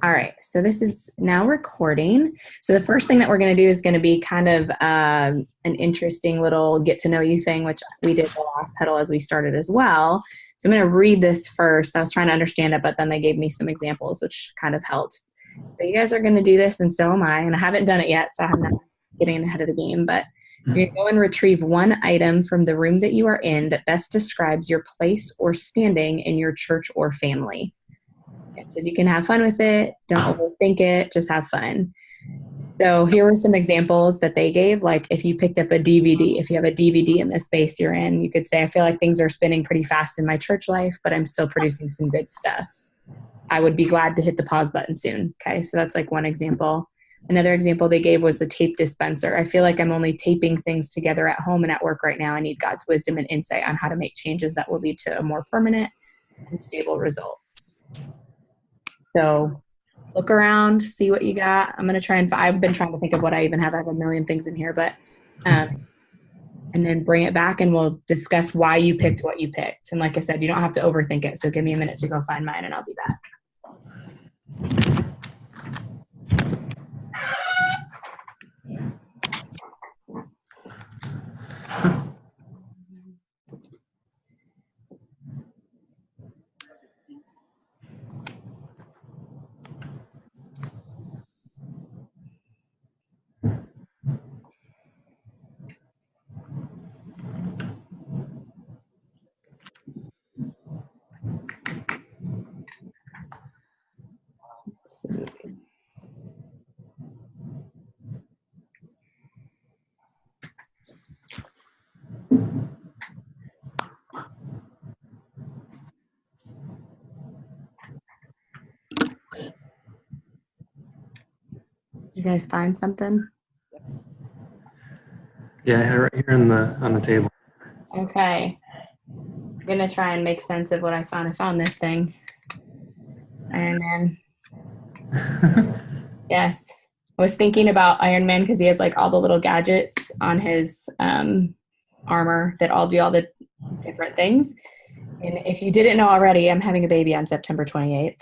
All right, so this is now recording. So the first thing that we're going to do is going to be kind of an interesting little get to know you thing, which we did the last huddle as we started as well. So I'm going to read this first. I was trying to understand it, but then they gave me some examples, which kind of helped. So you guys are going to do this, and so am I. And I haven't done it yet, so I'm not getting ahead of the game. But you're going to go and retrieve one item from the room that you are in that best describes your place or standing in your church or family. It says you can have fun with it. Don't overthink it. Just have fun. So here were some examples that they gave. Like if you picked up a DVD, if you have a DVD in the space you're in, you could say, I feel like things are spinning pretty fast in my church life, but I'm still producing some good stuff. I would be glad to hit the pause button soon. Okay, so that's like one example. Another example they gave was the tape dispenser. I feel like I'm only taping things together at home and at work right now. I need God's wisdom and insight on how to make changes that will lead to a more permanent and stable results. So look around, see what you got. I'm going to try and I've been trying to think of what I even have. I have a million things in here, but, and then bring it back and we'll discuss why you picked what you picked. And like I said, you don't have to overthink it. So give me a minute to go find mine and I'll be back. Let's see. You guys find something? Yeah, I had it right here on the table. Okay. I'm going to try and make sense of what I found. I found this thing. Iron Man. Yes. I was thinking about Iron Man because he has like all the little gadgets on his armor that all do all the different things. And if you didn't know already, I'm having a baby on September 28th.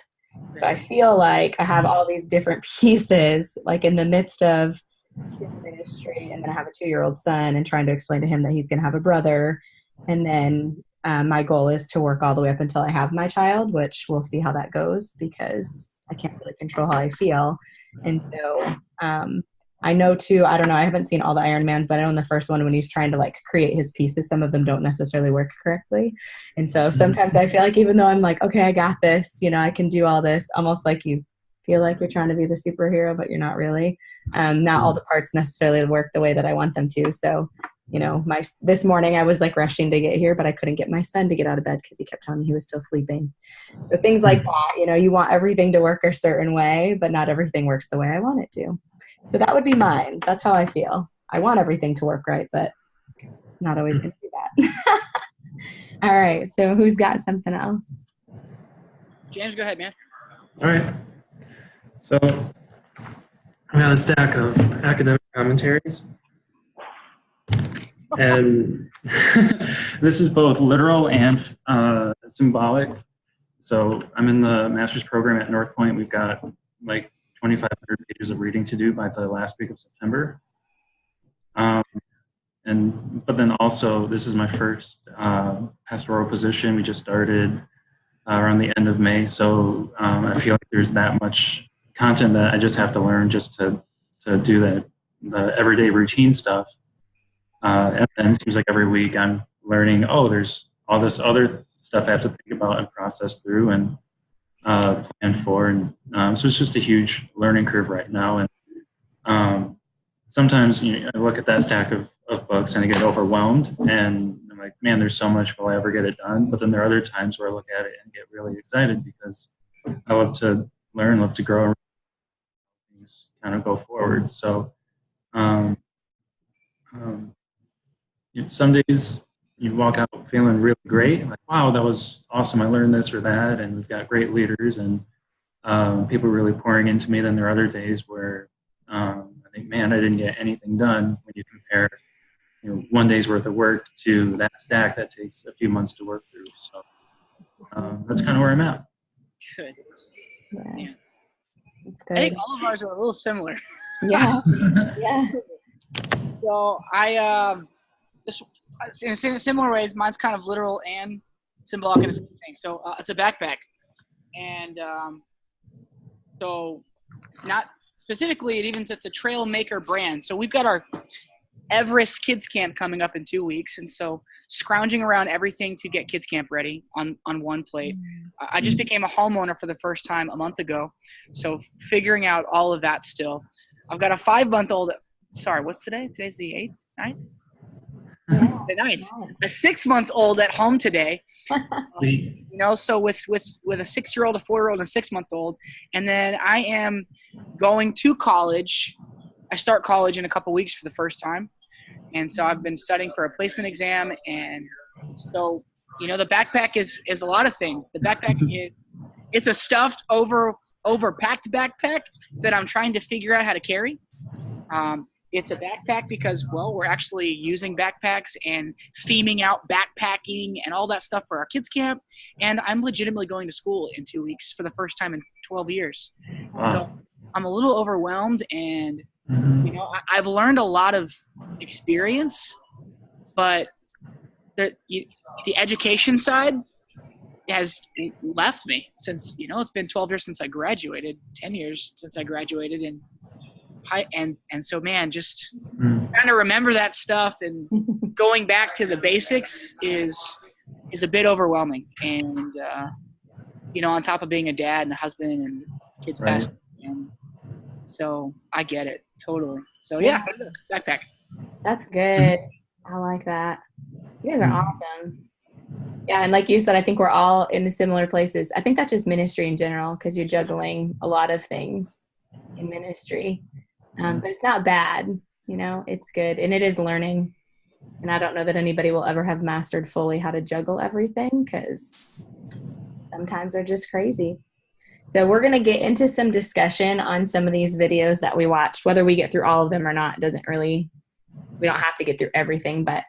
So I feel like I have all these different pieces, like in the midst of his ministry, and then I have a 2-year-old son and trying to explain to him that he's going to have a brother. And then my goal is to work all the way up until I have my child, which we'll see how that goes because I can't really control how I feel. And so I know too, I don't know, I haven't seen all the Iron Mans, but I know in the first one when he's trying to like create his pieces, some of them don't necessarily work correctly. And so sometimes I feel like even though I'm like, okay, I got this, you know, I can do all this, almost like you feel like you're trying to be the superhero, but you're not really. Not all the parts necessarily work the way that I want them to. So, you know, this morning I was like rushing to get here, but I couldn't get my son to get out of bed because he kept telling me he was still sleeping. So things like that, you know, you want everything to work a certain way, but not everything works the way I want it to. So that would be mine. That's how I feel. I want everything to work right, but not always going to do that. All right. So who's got something else? James, go ahead, man. All right. So I got a stack of academic commentaries. And this is both literal and symbolic. So I'm in the master's program at North Point. We've got like 2,500 pages of reading to do by the last week of September. But then also, this is my first pastoral position. We just started around the end of May. So I feel like there's that much content that I just have to learn just to do the everyday routine stuff. And then it seems like every week I'm learning, there's all this other stuff I have to think about and process through and plan for. And so it's just a huge learning curve right now. And sometimes I look at that stack of books and I get overwhelmed and I'm like, man, there's so much, will I ever get it done? But then there are other times where I look at it and get really excited because I love to learn, love to grow, and things kind of go forward. So some days you walk out feeling really great, like, wow, that was awesome, I learned this or that, and we've got great leaders and people really pouring into me. Then there are other days where I think, man, I didn't get anything done when you compare one day's worth of work to that stack that takes a few months to work through. So that's kind of where I'm at. Good. Yeah. That's I think good. all of ours are a little similar. Yeah. Yeah. So I just in similar ways, mine's kind of literal and symbolic in the same thing. So it's a backpack, and so not specifically, it's a trail maker brand. So we've got our Everest Kids Camp coming up in 2 weeks, and so scrounging around everything to get Kids Camp ready on one plate. I just became a homeowner for the first time a month ago, so figuring out all of that still. I've got a 5-month-old. Sorry, what's today? Today's the 8th, 9th? Yeah. The 9th. A 6-month-old at home today. So with a 6-year-old, a 4-year-old, and a 6-month-old, and then I am going to college. I start college in a couple weeks for the first time. And so I've been studying for a placement exam. And so, the backpack is a lot of things. The backpack it's a stuffed overpacked backpack that I'm trying to figure out how to carry. It's a backpack because, we're actually using backpacks and theming out backpacking and all that stuff for our kids camp. And I'm legitimately going to school in 2 weeks for the first time in 12 years. Wow. So I'm a little overwhelmed, and I've learned a lot of experience, but the education side has left me since, it's been 12 years since I graduated, 10 years since I graduated. And so, man, just trying to remember that stuff and going back to the basics is a bit overwhelming. And, on top of being a dad and a husband and kids Right. pastor. And so I get it totally. So yeah, backpack. That's good. I like that. You guys are awesome. Yeah, and like you said, I think we're all in similar places. I think that's just ministry in general, because you're juggling a lot of things in ministry. But it's not bad, it's good. And it is learning. And I don't know that anybody will ever have mastered fully how to juggle everything, because sometimes they're just crazy. So we're going to get into some discussion on some of these videos that we watched. Whether we get through all of them or not we don't have to get through everything, but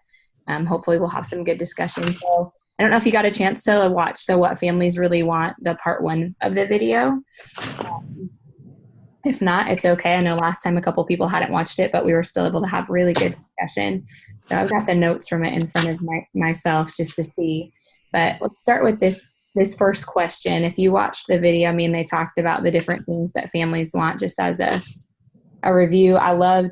hopefully we'll have some good discussion. So I don't know if you got a chance to watch the What Families Really Want, the part 1 of the video. If not, it's okay. I know last time a couple people hadn't watched it, but we were still able to have really good discussion. So I've got the notes from it in front of myself just to see. But let's start with this first question. If you watched the video, they talked about the different things that families want, just as a review. I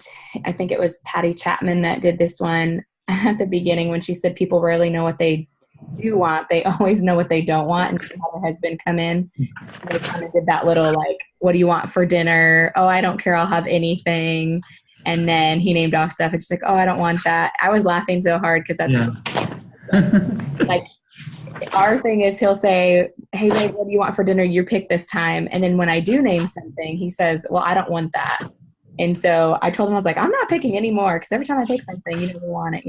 think it was Patty Chapman that did this one at the beginning when she said people rarely know what they do want. They always know what they don't want. And she had her husband come in. And they kind of did that little, what do you want for dinner? Oh, I don't care. I'll have anything. And then he named off stuff. And she's like, oh, I don't want that. I was laughing so hard because that's our thing is he'll say, hey, babe, what do you want for dinner? You pick this time. And then when I do name something, he says, well, I don't want that. And so I told him, I was like, I'm not picking anymore, because every time I pick something, you never want it,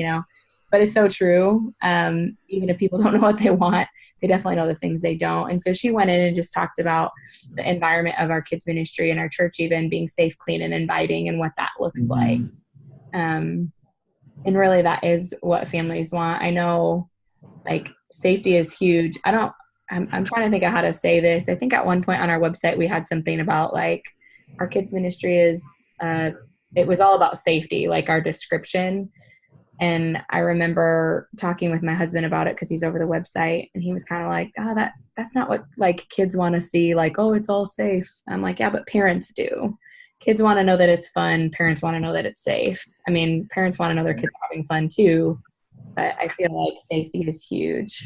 But it's so true. Even if people don't know what they want, they definitely know the things they don't. And so she went in and just talked about the environment of our kids ministry and our church, even being safe, clean, and inviting, and what that looks like. And really that is what families want. I know safety is huge. I'm trying to think of how to say this. I think at one point on our website, we had something about our kids ministry is, it was all about safety, our description. And I remember talking with my husband about it because he's over the website, and he was kind of like, oh, that's not what kids want to see. Oh, it's all safe. I'm like, yeah, but parents do. Kids want to know that it's fun. Parents want to know that it's safe. Parents want to know their kids are having fun too, but I feel like safety is huge.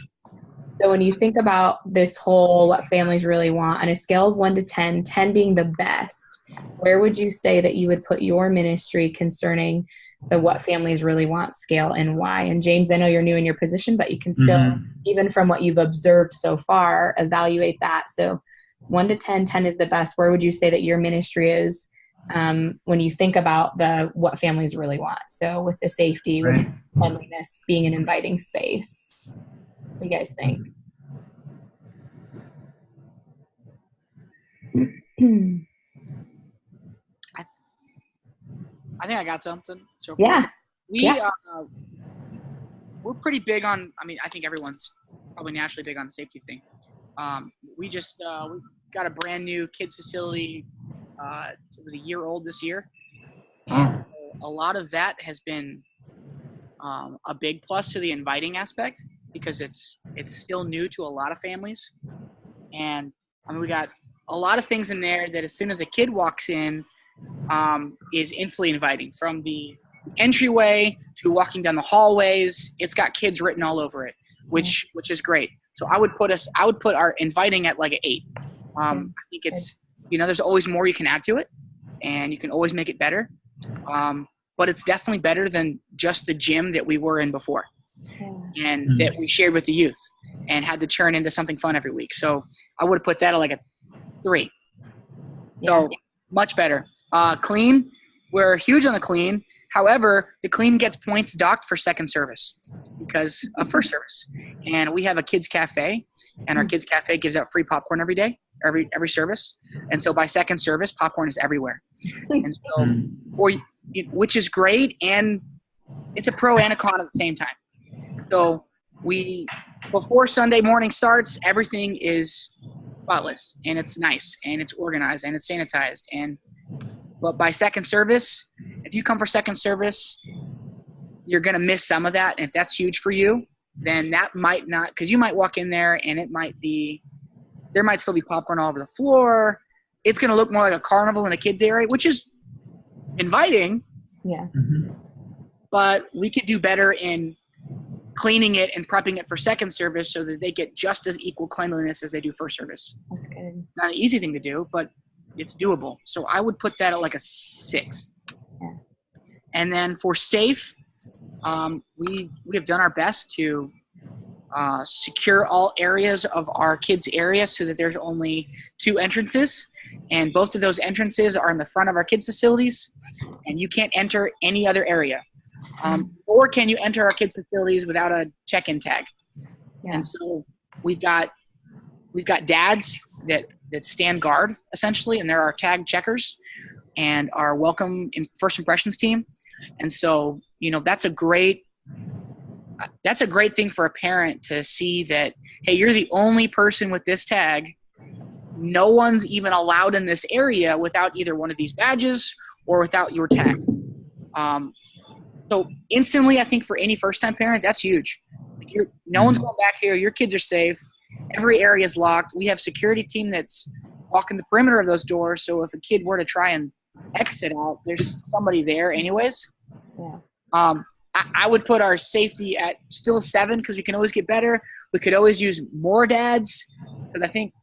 So when you think about this whole what families really want, on a scale of 1 to 10, 10 being the best, where would you say that you would put your ministry concerning the what families really want scale, and why? And James, I know you're new in your position, but you can still, even from what you've observed so far, evaluate that. So 1 to 10, 10 is the best. Where would you say that your ministry is when you think about the what families really want? So with the safety, with cleanliness, being an inviting space. What do you guys think? I think I got something. So Yeah. We're pretty big on, I think everyone's probably naturally big on the safety thing. We got a brand new kids facility it was a year old this year. Oh. And a lot of that has been a big plus to the inviting aspect because it's still new to a lot of families. And I mean, we got a lot of things in there that as soon as a kid walks in, is instantly inviting. From the entryway to walking down the hallways, it's got kids written all over it, which is great. So I would put our inviting at like an 8. I think it's, there's always more you can add to it, and you can always make it better. But it's definitely better than just the gym that we were in before, and that we shared with the youth and had to turn into something fun every week. So I would have put that at like a 3. So much better. Clean, we're huge on the clean. However, the clean gets points docked for second service because of first service. And we have a kids cafe, and our kids cafe gives out free popcorn every day, every service. And so by second service, popcorn is everywhere. And so, which is great, and it's a pro and a con at the same time. So before Sunday morning starts, everything is spotless, and it's nice, and it's organized, and it's sanitized. But by second service, if you come for second service, you're going to miss some of that. And if that's huge for you, then that might not, because you might walk in there and there might still be popcorn all over the floor. It's going to look more like a carnival in a kids area, which is inviting. Yeah. But we could do better in cleaning it and prepping it for second service so that they get just as equal cleanliness as they do first service. That's good. It's not an easy thing to do, but it's doable. So I would put that at like a 6. Yeah. And then for safe, we have done our best to secure all areas of our kids' area so that there's only 2 entrances. And both of those entrances are in the front of our kids' facilities, and you can't enter any other area. Or can you enter our kids' facilities without a check-in tag? Yeah. And so we've got dads that stand guard essentially, and they're our tag checkers and our welcome in first impressions team. And so, that's a great thing for a parent to see that, hey, you're the only person with this tag. No one's even allowed in this area without either one of these badges or without your tag. So instantly, I think for any first-time parent, that's huge. Like no one's going back here. Your kids are safe. Every area is locked. We have security team that's walking the perimeter of those doors. So if a kid were to try and exit out, there's somebody there anyways. Yeah. I would put our safety at still 7 because we can always get better. We could always use more dads because I think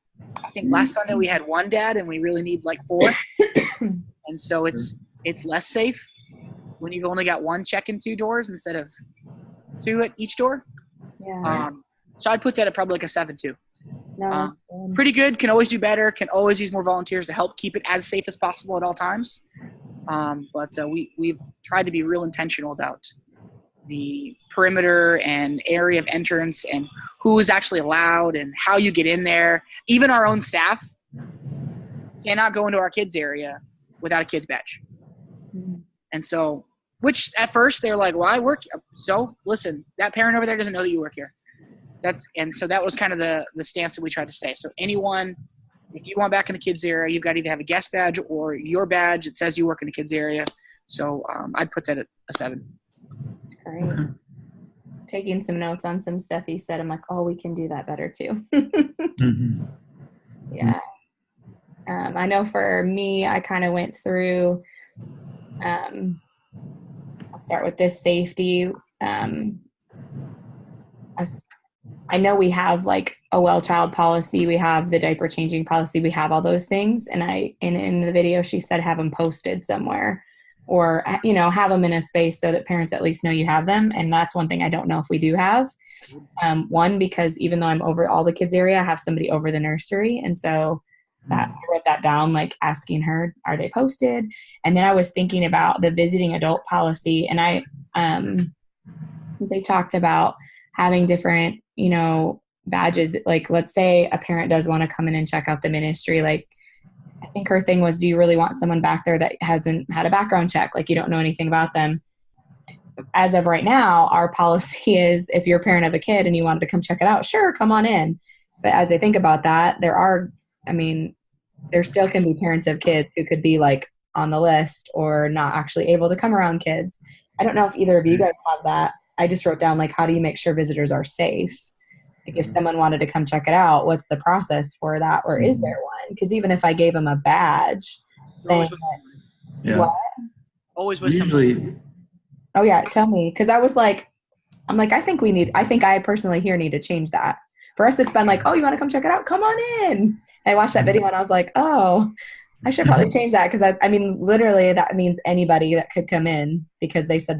last Sunday we had 1 dad and we really need like 4. And so it's less safe when you've only got 1 check-in 2 doors instead of 2 at each door. Yeah. So I'd put that at probably like a 7 too. No, pretty good. Can always do better. Can always use more volunteers to help keep it as safe as possible at all times. But we've tried to be real intentional about the perimeter and area of entrance and who is actually allowed and how you get in there. Even our own staff cannot go into our kids area without a kids badge. And so, which at first they're like, well, I work. So listen, that parent over there doesn't know that you work here. So that was kind of the stance that we tried to say. So anyone, if you want back in the kids area, you've got to either have a guest badge or your badge that says you work in the kids area. So I'd put that at a 7. Great. Taking some notes on some stuff you said. I'm like, oh, we can do that better too. Yeah. I know for me, I kind of went through, I'll start with this safety. I know we have like a well child policy. We have the diaper changing policy. We have all those things. And in the video, she said, have them posted somewhere or, have them in a space so that parents at least know you have them. And that's one thing I don't know if we do have. One, because even though I'm over all the kids area, I have somebody over the nursery. And so I wrote that down, like asking her, are they posted? And then I was thinking about the visiting adult policy. And because they talked about having different, badges. Like, let's say a parent does want to come in and check out the ministry. Like, I think her thing was, do you really want someone back there that hasn't had a background check? Like, you don't know anything about them. As of right now, our policy is if you're a parent of a kid and you wanted to come check it out, sure, come on in. But as I think about that, there are, there still can be parents of kids who could be like on the list or not actually able to come around kids. I don't know if either of you guys have that. I just wrote down like, how do you make sure visitors are safe? Like if someone wanted to come check it out, what's the process for that? Or is there one? Because even if I gave them a badge saying what? Always with somebody. Usually, Oh yeah, tell me. Because I'm like, I think I personally here need to change that. For us, it's been like, oh, you want to come check it out? Come on in. And I watched that video and I was like, oh, I should probably change that. Because I mean, literally that means anybody that could come in, because they said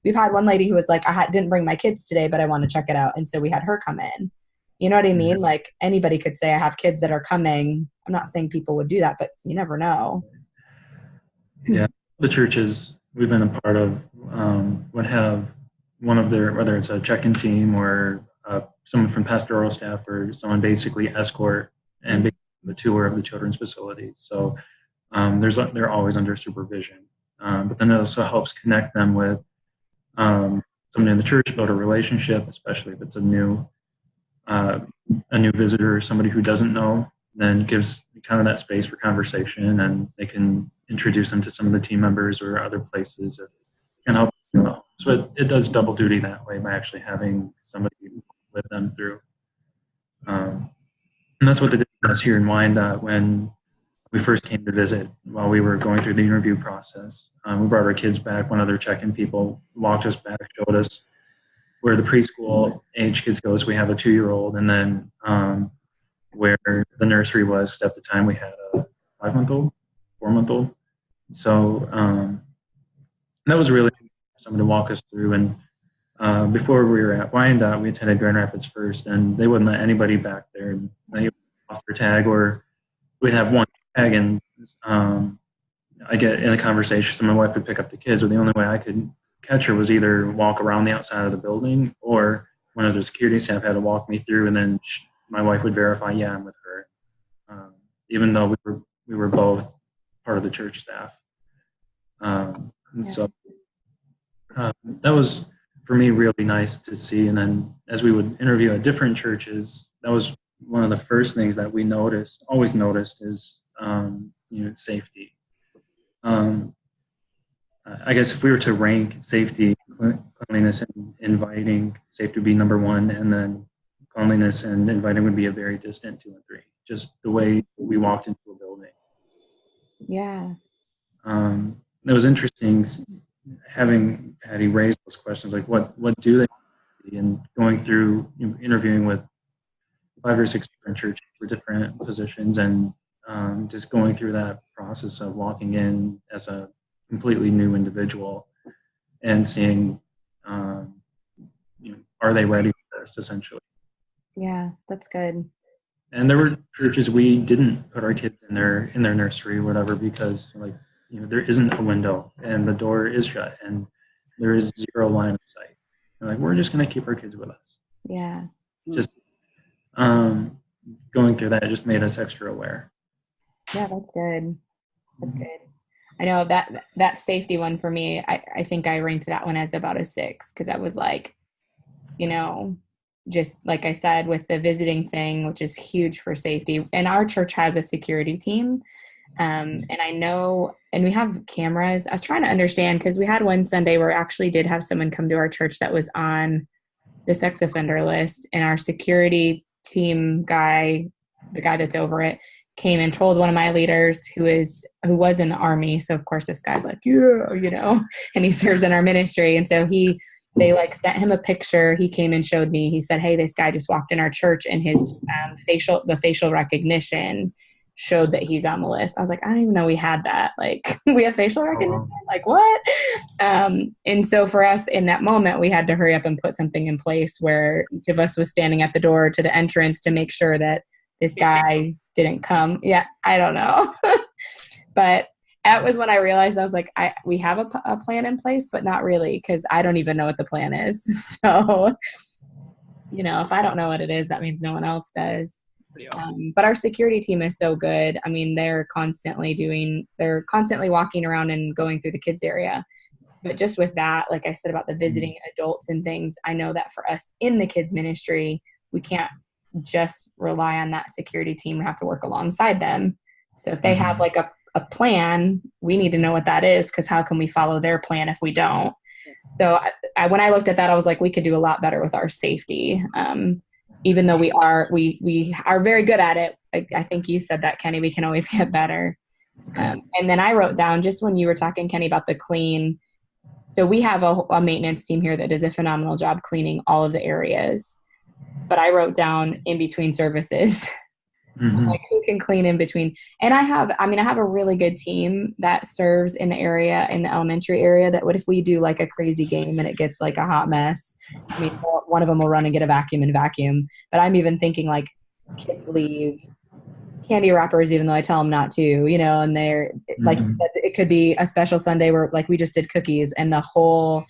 we've had one lady who was like, didn't bring my kids today, but I want to check it out. And so we had her come in. You know what I mean? Like anybody could say, I have kids that are coming. I'm not saying people would do that, but you never know. Yeah, the churches we've been a part of would have one of their, whether it's a check-in team or someone from pastoral staff or someone basically escort and the tour of the children's facilities. So they're always under supervision. But then it also helps connect them with somebody in the church, build a relationship, especially if it's a new visitor or somebody who doesn't know, then gives kind of that space for conversation, and they can introduce them to some of the team members or other places that can help. So it does double duty that way by actually having somebody with them through. And that's what they did with us here in Wyandotte when we first came to visit. While we were going through the interview process, we brought our kids back. One of their check-in people walked us back, showed us where the preschool age kids goes. We have a 2-year-old, and then where the nursery was, 'cause at the time we had a 5-month-old, 4-month-old. So that was really someone to walk us through. And before we were at Wyandotte, we attended Grand Rapids first, and they wouldn't let anybody back there. They lost their tag, or we'd have one tag, and I get in a conversation, so my wife would pick up the kids, or the only way I could catch her was either walk around the outside of the building, or one of the security staff had to walk me through, and then my wife would verify, yeah, I'm with her, even though we were both part of the church staff. So that was, for me, really nice to see. And then as we would interview at different churches, that was one of the first things that we always noticed is safety. I guess if we were to rank safety, cleanliness and inviting, safety would be number 1, and then cleanliness and inviting would be a very distant 2 and 3. Just the way we walked into a building. Yeah. It was interesting having Patty raise those questions, like what do they see, and going through interviewing with 5 or 6 different churches for different positions, and just going through that process of walking in as a completely new individual and seeing, are they ready for this, essentially. Yeah, that's good. And there were churches we didn't put our kids in their nursery or whatever, because there isn't a window and the door is shut and there is 0 line of sight. We're just going to keep our kids with us. Yeah. Just going through that just made us extra aware. Yeah, that's good. That's good. I know that safety one for me, I think I ranked that one as about a 6, because I was like, just like I said, with the visiting thing, which is huge for safety. And our church has a security team. And I know, and we have cameras. I was trying to understand, because we had one Sunday where we actually did have someone come to our church that was on the sex offender list, and our security team guy, the guy that's over it, came and told one of my leaders who was in the Army. So of course this guy's like, yeah, and he serves in our ministry. And so they sent him a picture. He came and showed me, he said, hey, this guy just walked in our church, and his facial recognition showed that he's on the list. I was like, I don't even know we had that. Like, we have facial recognition? Like, what? And so for us in that moment, we had to hurry up and put something in place where each of us was standing at the door to the entrance to make sure that this guy didn't come. Yeah, I don't know. But that was when I realized, I was like, we have a plan in place, but not really, because I don't even know what the plan is. So, if I don't know what it is, that means no one else does. But our security team is so good. I mean, they're constantly walking around and going through the kids area. But just with that, like I said about the visiting adults and things, I know that for us in the kids ministry, we can't just rely on that security team. We have to work alongside them. So if they have like a plan, we need to know what that is, because how can we follow their plan if we don't? So when I looked at that, I was like, we could do a lot better with our safety. Even though we are very good at it. I think you said that, Kenny, we can always get better. And then I wrote down, just when you were talking, Kenny, about the clean. So we have a maintenance team here that does a phenomenal job cleaning all of the areas. But I wrote down in between services, like who can clean in between. And I have a really good team that serves in the area, in the elementary area, that if we do like a crazy game and it gets like a hot mess, I mean, one of them will run and get a vacuum and vacuum. But I'm even thinking like kids leave candy wrappers, even though I tell them not to, and they're like, it could be a special Sunday where like we just did cookies and the whole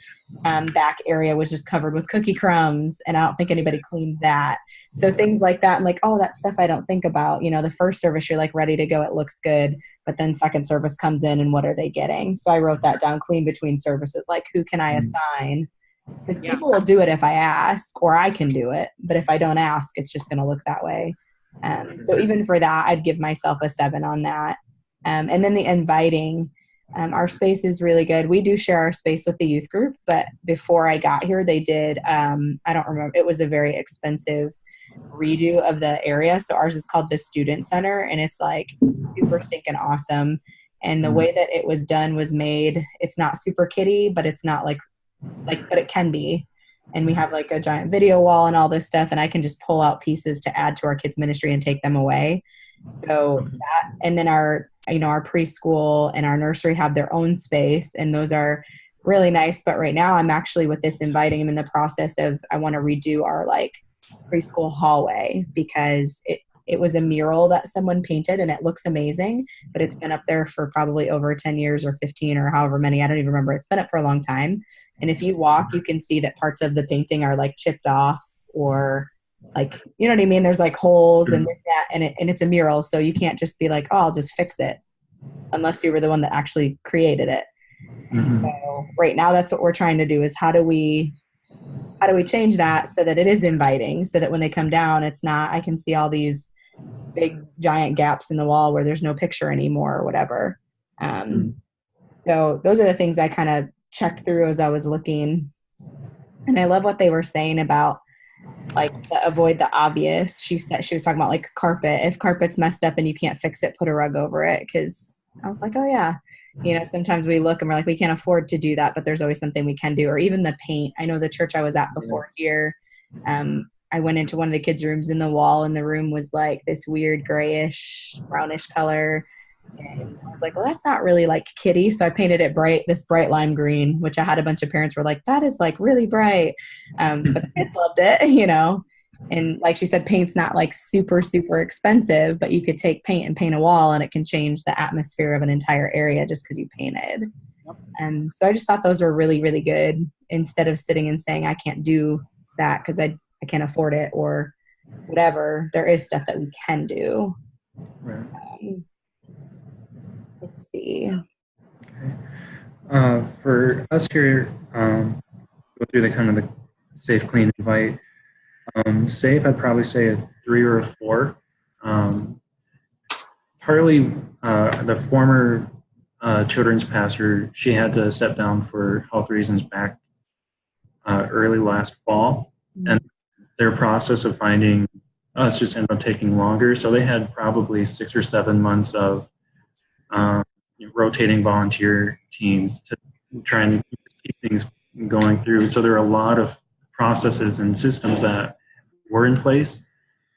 back area was just covered with cookie crumbs, and I don't think anybody cleaned that. So things like that, and like, oh, that stuff I don't think about. The first service you're like ready to go, it looks good, but then second service comes in and what are they getting? So I wrote that down, clean between services, like who can I assign? Because people will do it if I ask, or I can do it, but if I don't ask, it's just going to look that way. So even for that, I'd give myself a 7 on that. And then the inviting, our space is really good. We do share our space with the youth group, but before I got here, they did, I don't remember, it was a very expensive redo of the area. So ours is called the Student Center, and it's like super stinking awesome. And the way that it was done was made, it's not super kiddie, but it's not but it can be. And we have like a giant video wall and all this stuff, and I can just pull out pieces to add to our kids' ministry and take them away. So that, and then our preschool and our nursery have their own space, and those are really nice. But right now I'm actually, with this inviting, I'm in the process of, I want to redo our like preschool hallway, because it was a mural that someone painted and it looks amazing, but it's been up there for probably over 10 years or 15 or however many, I don't even remember. It's been up for a long time. And if you walk, you can see that parts of the painting are like chipped off, or like, you know what I mean? There's like holes and this, that, and it's a mural. So you can't just be like, oh, I'll just fix it, unless you were the one that actually created it. So right now that's what we're trying to do, is how do we change that so that it is inviting, so that when they come down, it's not, I can see all these big giant gaps in the wall where there's no picture anymore or whatever. So those are the things I kind of checked through as I was looking. And I love what they were saying about like avoid the obvious. She was talking about like carpet. If carpet's messed up and you can't fix it, put a rug over it. Cause I was like, oh yeah. Sometimes we look and we're like, we can't afford to do that, but there's always something we can do. Or even the paint. I know the church I was at before here, I went into one of the kids' rooms, in the wall in the room was like this weird grayish, brownish color. And I was like, well, that's not really like kitty. So I painted it this bright lime green, which I had a bunch of parents were like, that is like really bright. But the kids loved it, And like she said, paint's not like super, super expensive, but you could take paint and paint a wall and it can change the atmosphere of an entire area just because you painted. And so I just thought those were really, really good, instead of sitting and saying, I can't do that because I can't afford it or whatever. There is stuff that we can do. Right. Let's see. Okay. For us here, go through the kind of the safe, clean, invite. Safe, I'd probably say a 3 or a 4. Partly, the former children's pastor, she had to step down for health reasons back early last fall, and their process of finding us just ended up taking longer. So they had probably 6 or 7 months of rotating volunteer teams to try and keep things going through. So there are a lot of processes and systems that were in place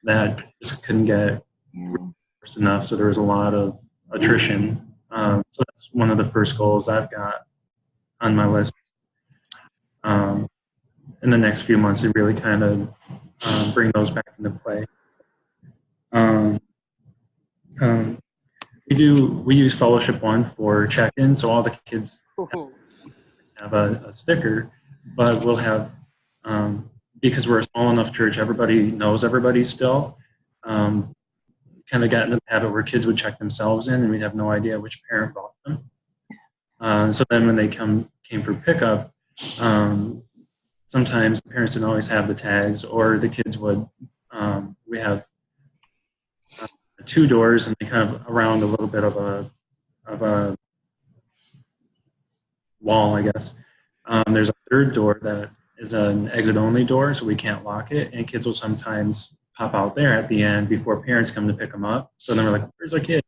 that just couldn't get reinforced enough. So there was a lot of attrition. So that's one of the first goals I've got on my list. In the next few months, to really kind of bring those back into play. We use Fellowship One for check-in, so all the kids have a sticker, but we'll have, because we're a small enough church, everybody knows everybody still. Kind of got into the habit where kids would check themselves in and we'd have no idea which parent brought them. So then when they came for pickup, sometimes the parents didn't always have the tags, or the kids would, we have two doors, and they kind of around a little bit of a wall, I guess. There's a third door that is an exit-only door, so we can't lock it, and kids will sometimes pop out there at the end before parents come to pick them up. So then we're like, where's our kid?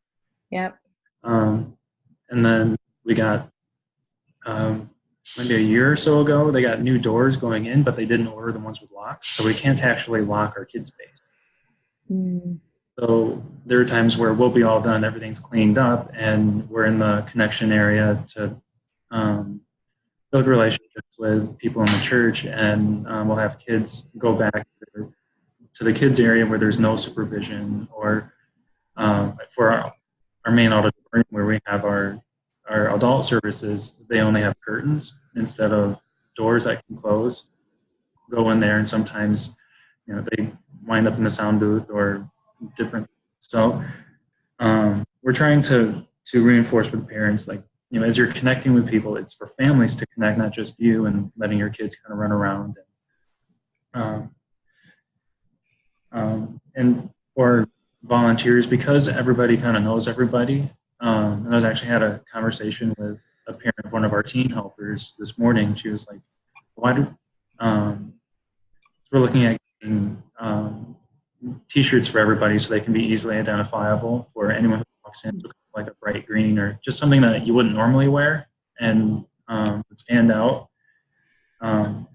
Yep. And then we got maybe a year or so ago, they got new doors going in, but they didn't order the ones with locks, so we can't actually lock our kids' space. So there are times where we'll be all done, everything's cleaned up, and we're in the connection area to build relationships with people in the church, and we'll have kids go back to the kids area where there's no supervision, or for our main auditorium where we have our adult services, they only have curtains instead of doors that can close. Go in there, and sometimes they wind up in the sound booth or different. So we're trying to reinforce with parents, like, as you're connecting with people, it's for families to connect, not just you, and letting your kids kind of run around. And for volunteers, because everybody kind of knows everybody. And I actually had a conversation with a parent of one of our teen helpers this morning. She was like, why do we're looking at getting T-shirts for everybody so they can be easily identifiable for anyone who walks in, so like a bright green or just something that you wouldn't normally wear and would stand out. And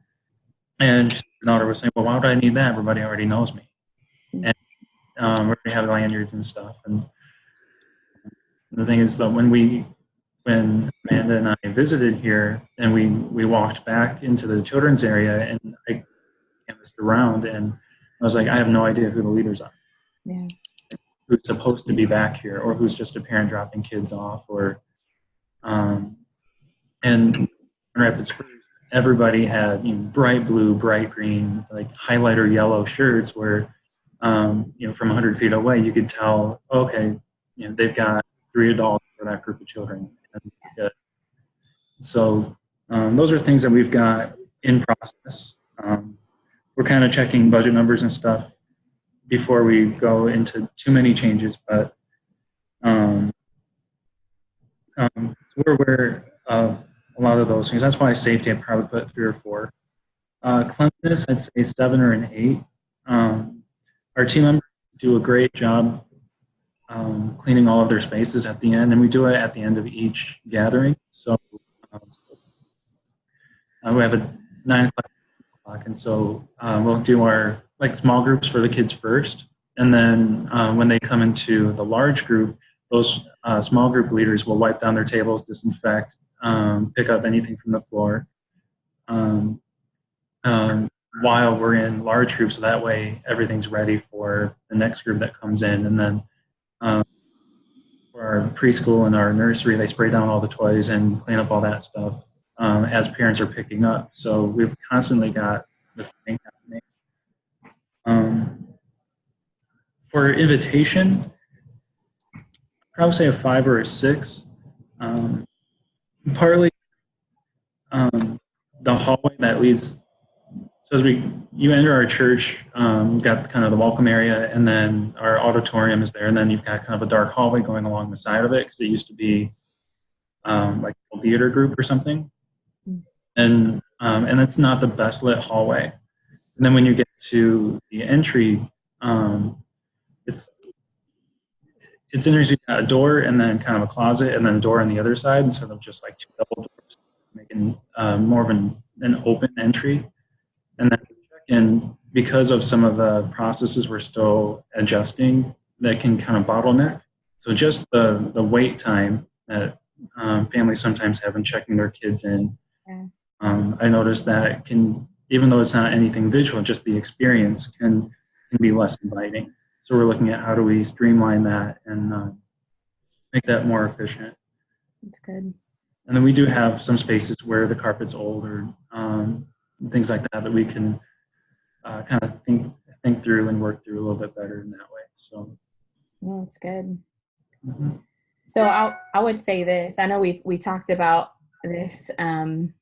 her daughter was saying, well, why would I need that? Everybody already knows me. And we already have lanyards and stuff. And the thing is that when Amanda and I visited here, and we walked back into the children's area, and I canvassed around, and I was like, I have no idea who the leaders are. Yeah. Who's supposed to be back here, or who's just a parent dropping kids off, or and in Rapids First, everybody had bright blue, bright green, like highlighter yellow shirts where from 100 feet away you could tell, okay, they've got 3 adults for that group of children. And, so those are things that we've got in process. We're kind of checking budget numbers and stuff before we go into too many changes, but we're aware of a lot of those things. That's why safety, I'd probably put 3 or 4. Cleanliness, I'd say 7 or an 8. Our team members do a great job cleaning all of their spaces at the end, and we do it at the end of each gathering. So we have a 9 o'clock, and so we'll do our small groups for the kids first, and then when they come into the large group, those small group leaders will wipe down their tables, disinfect, pick up anything from the floor while we're in large groups, so that way everything's ready for the next group that comes in. And then for our preschool and our nursery, they spray down all the toys and clean up all that stuff as parents are picking up. So we've constantly got the thing happening. For invitation, I'd probably say a 5 or a 6. Partly the hallway that leads, so as you enter our church, we've got kind of the welcome area, and then our auditorium is there, and then you've got kind of a dark hallway going along the side of it, because it used to be like a theater group or something. And it's not the best lit hallway. And then when you get to the entry, it's interesting. A door, and then kind of a closet, and then a door on the other side, instead of just like 2 double doors, making more of an open entry. And then because of some of the processes we're still adjusting, that can kind of bottleneck. So just the wait time that families sometimes have in checking their kids in. Yeah. I noticed that can, even though it's not anything visual, just the experience can be less inviting. So we're looking at how do we streamline that and make that more efficient. That's good. And then we do have some spaces where the carpet's old, or things like that we can kind of think through and work through a little bit better in that way. So, well, that's good. Mm-hmm. So I would say this. I know we talked about this and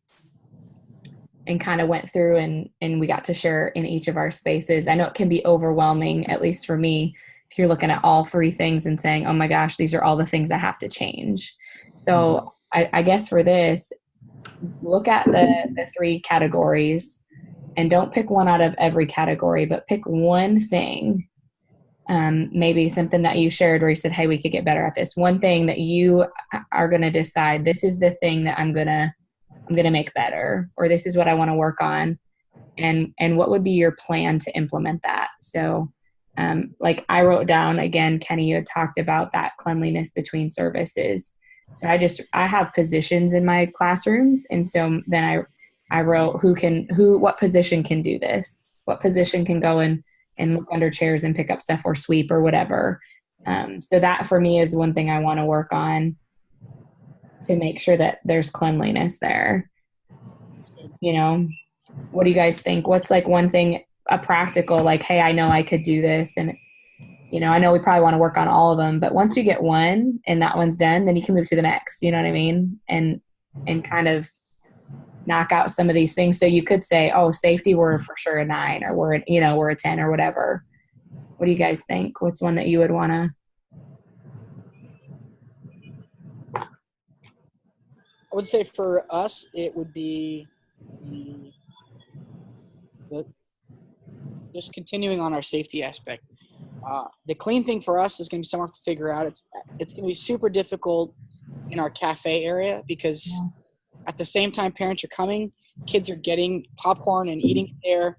kind of went through and we got to share in each of our spaces. I know it can be overwhelming, at least for me, if you're looking at all three things and saying, oh my gosh, these are all the things I have to change. So I guess for this, look at the three categories and don't pick one out of every category, but pick one thing. Maybe something that you shared where you said, hey, we could get better at this. One thing that you are going to decide, this is the thing that I'm going to make better, or this is what I want to work on. And what would be your plan to implement that? So, like I wrote down, again, Kenny, you had talked about that cleanliness between services. So I have positions in my classrooms. And so then I wrote what position can do this? What position can go and look under chairs and pick up stuff or sweep or whatever. So that for me is one thing I want to work on to make sure that there's cleanliness there. You know, what do you guys think? What's like one thing, a practical, like, hey, I know I could do this. And, you know, I know we probably want to work on all of them, but once you get one and that one's done, then you can move to the next, you know what I mean? And kind of knock out some of these things. So you could say, oh, safety, we're for sure a 9, or we're a 10 or whatever. What do you guys think? What's one that you would want to? I would say for us, it would be just continuing on our safety aspect. The clean thing for us is going to be somewhere to figure out. It's going to be super difficult in our cafe area because at the same time parents are coming, kids are getting popcorn and eating it there.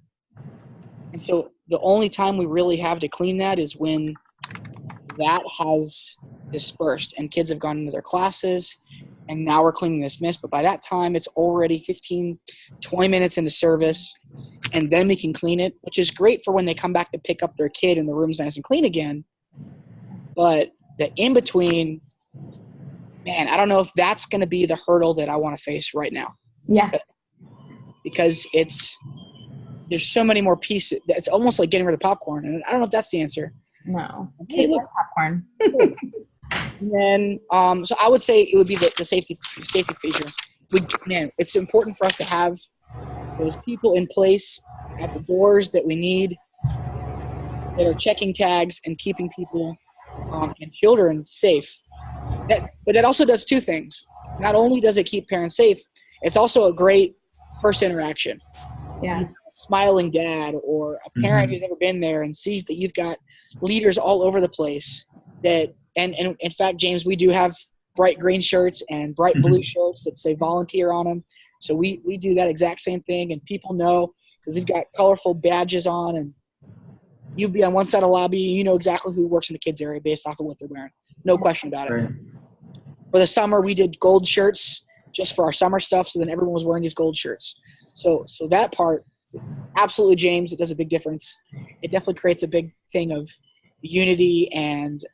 And so the only time we really have to clean that is when that has dispersed and kids have gone into their classes, and now we're cleaning this mess. But by that time, it's already 15, 20 minutes into service, and then we can clean it, which is great for when they come back to pick up their kid and the room's nice and clean again. But the in-between, man, I don't know if that's going to be the hurdle that I want to face right now. Yeah. Because there's so many more pieces. It's almost like getting rid of popcorn, and I don't know if that's the answer. No. Hey, look, popcorn. And then, so I would say it would be the safety feature. It's important for us to have those people in place at the doors that we need, that are checking tags and keeping people and children safe. But that also does two things. Not only does it keep parents safe, it's also a great first interaction. Yeah. A smiling dad or a parent who's never been there and sees that you've got leaders all over the place that. And in fact, James, we do have bright green shirts and bright blue shirts that say volunteer on them. So we do that exact same thing, and people know because we've got colorful badges on, and you'd be on one side of the lobby, you know exactly who works in the kids area based off of what they're wearing. No question about it. Right. For the summer, we did gold shirts just for our summer stuff, so then everyone was wearing these gold shirts. So that part, absolutely, James, it does a big difference. It definitely creates a big thing of unity and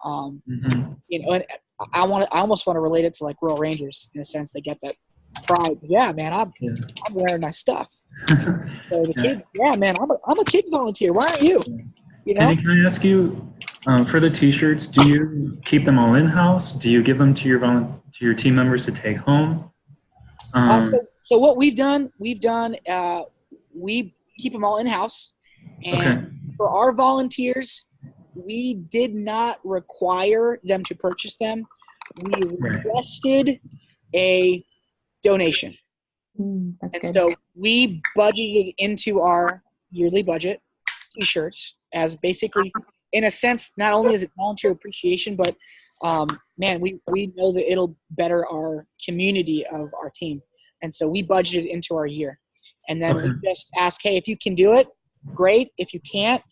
you know, and I almost want to relate it to like Royal Rangers in a sense. They get that pride. Yeah, man, I'm wearing my stuff. So the kids, yeah, man, I'm a kids volunteer. Why aren't you? You know? Can I ask you for the T-shirts? Do you keep them all in house? Do you give them to your team members to take home? So what we've done, we keep them all in house, and for our volunteers, we did not require them to purchase them. We requested a donation. That's good. So we budgeted into our yearly budget T-shirts as basically, in a sense, not only is it volunteer appreciation, but man, we know that it'll better our community of our team. And so we budgeted into our year. And then we just ask, hey, if you can do it, great. If you can't,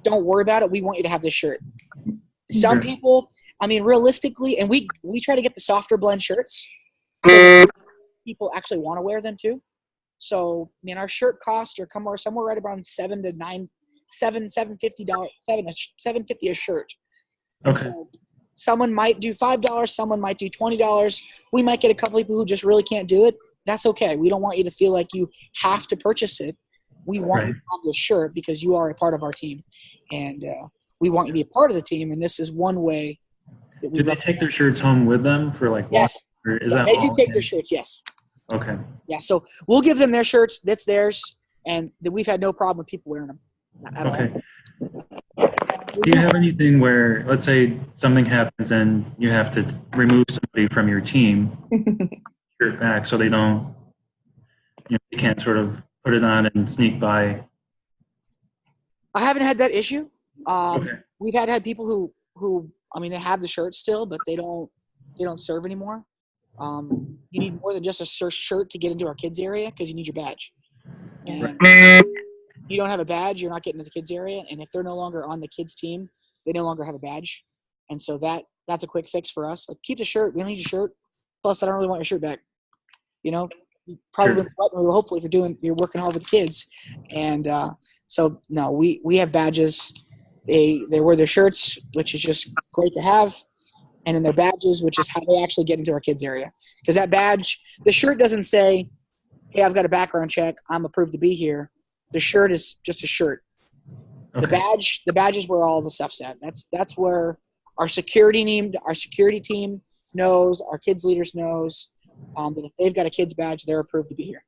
don't worry about it. We want you to have this shirt. Some people, I mean, realistically, and we try to get the softer blend shirts. So people actually want to wear them too. So, I mean, our shirt costs are somewhere right around $750 a shirt. Okay. So someone might do $5, someone might do $20. We might get a couple people who just really can't do it. That's okay. We don't want you to feel like you have to purchase it. We want you to have the shirt because you are a part of our team, and we want you to be a part of the team. And this is one way that we. Do they take their shirts home with them for like? Yes, they do take their shirts. Yes. Okay. Yeah, so we'll give them their shirts. That's theirs, and we've had no problem with people wearing them at all. Do you have anything where, let's say something happens and you have to remove somebody from your team, shirt back, so they don't, they can't sort of put it on and sneak by? I haven't had that issue. Okay. We've had people who I mean, they have the shirt still, but they don't serve anymore. You need more than just a shirt to get into our kids area because you need your badge. And if you don't have a badge, you're not getting into the kids area. And if they're no longer on the kids team, they no longer have a badge. And so that's a quick fix for us. Like, keep the shirt. We don't need your shirt. Plus, I don't really want your shirt back. You probably been sweating, hopefully, if you're working hard with the kids. And so no, we have badges. They wear their shirts, which is just great to have. And then their badges, which is how they actually get into our kids area. Because that badge, the shirt doesn't say, hey, I've got a background check, I'm approved to be here. The shirt is just a shirt. Okay. The badge is where all the stuff's at. That's where our security team knows, our kids leaders knows that if they've got a kids badge, they're approved to be here.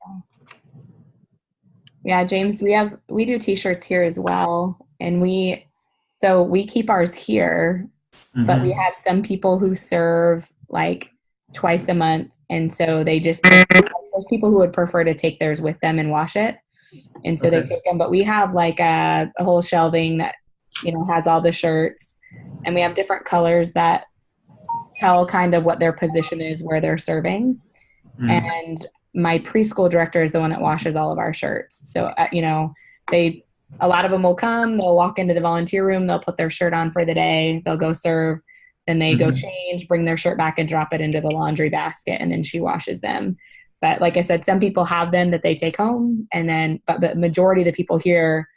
Yeah, James, we do t-shirts here as well. And we keep ours here. Mm-hmm. But we have some people who serve like twice a month. And so there's people who would prefer to take theirs with them and wash it. And so they take them. But we have like a whole shelving that, has all the shirts. And we have different colors that tell kind of what their position is, where they're serving. Mm-hmm. And my preschool director is the one that washes all of our shirts. So, a lot of them will come, they'll walk into the volunteer room, they'll put their shirt on for the day, they'll go serve, then they go change, bring their shirt back and drop it into the laundry basket, and then she washes them. But like I said, some people have them that they take home, and then, but the majority of the people here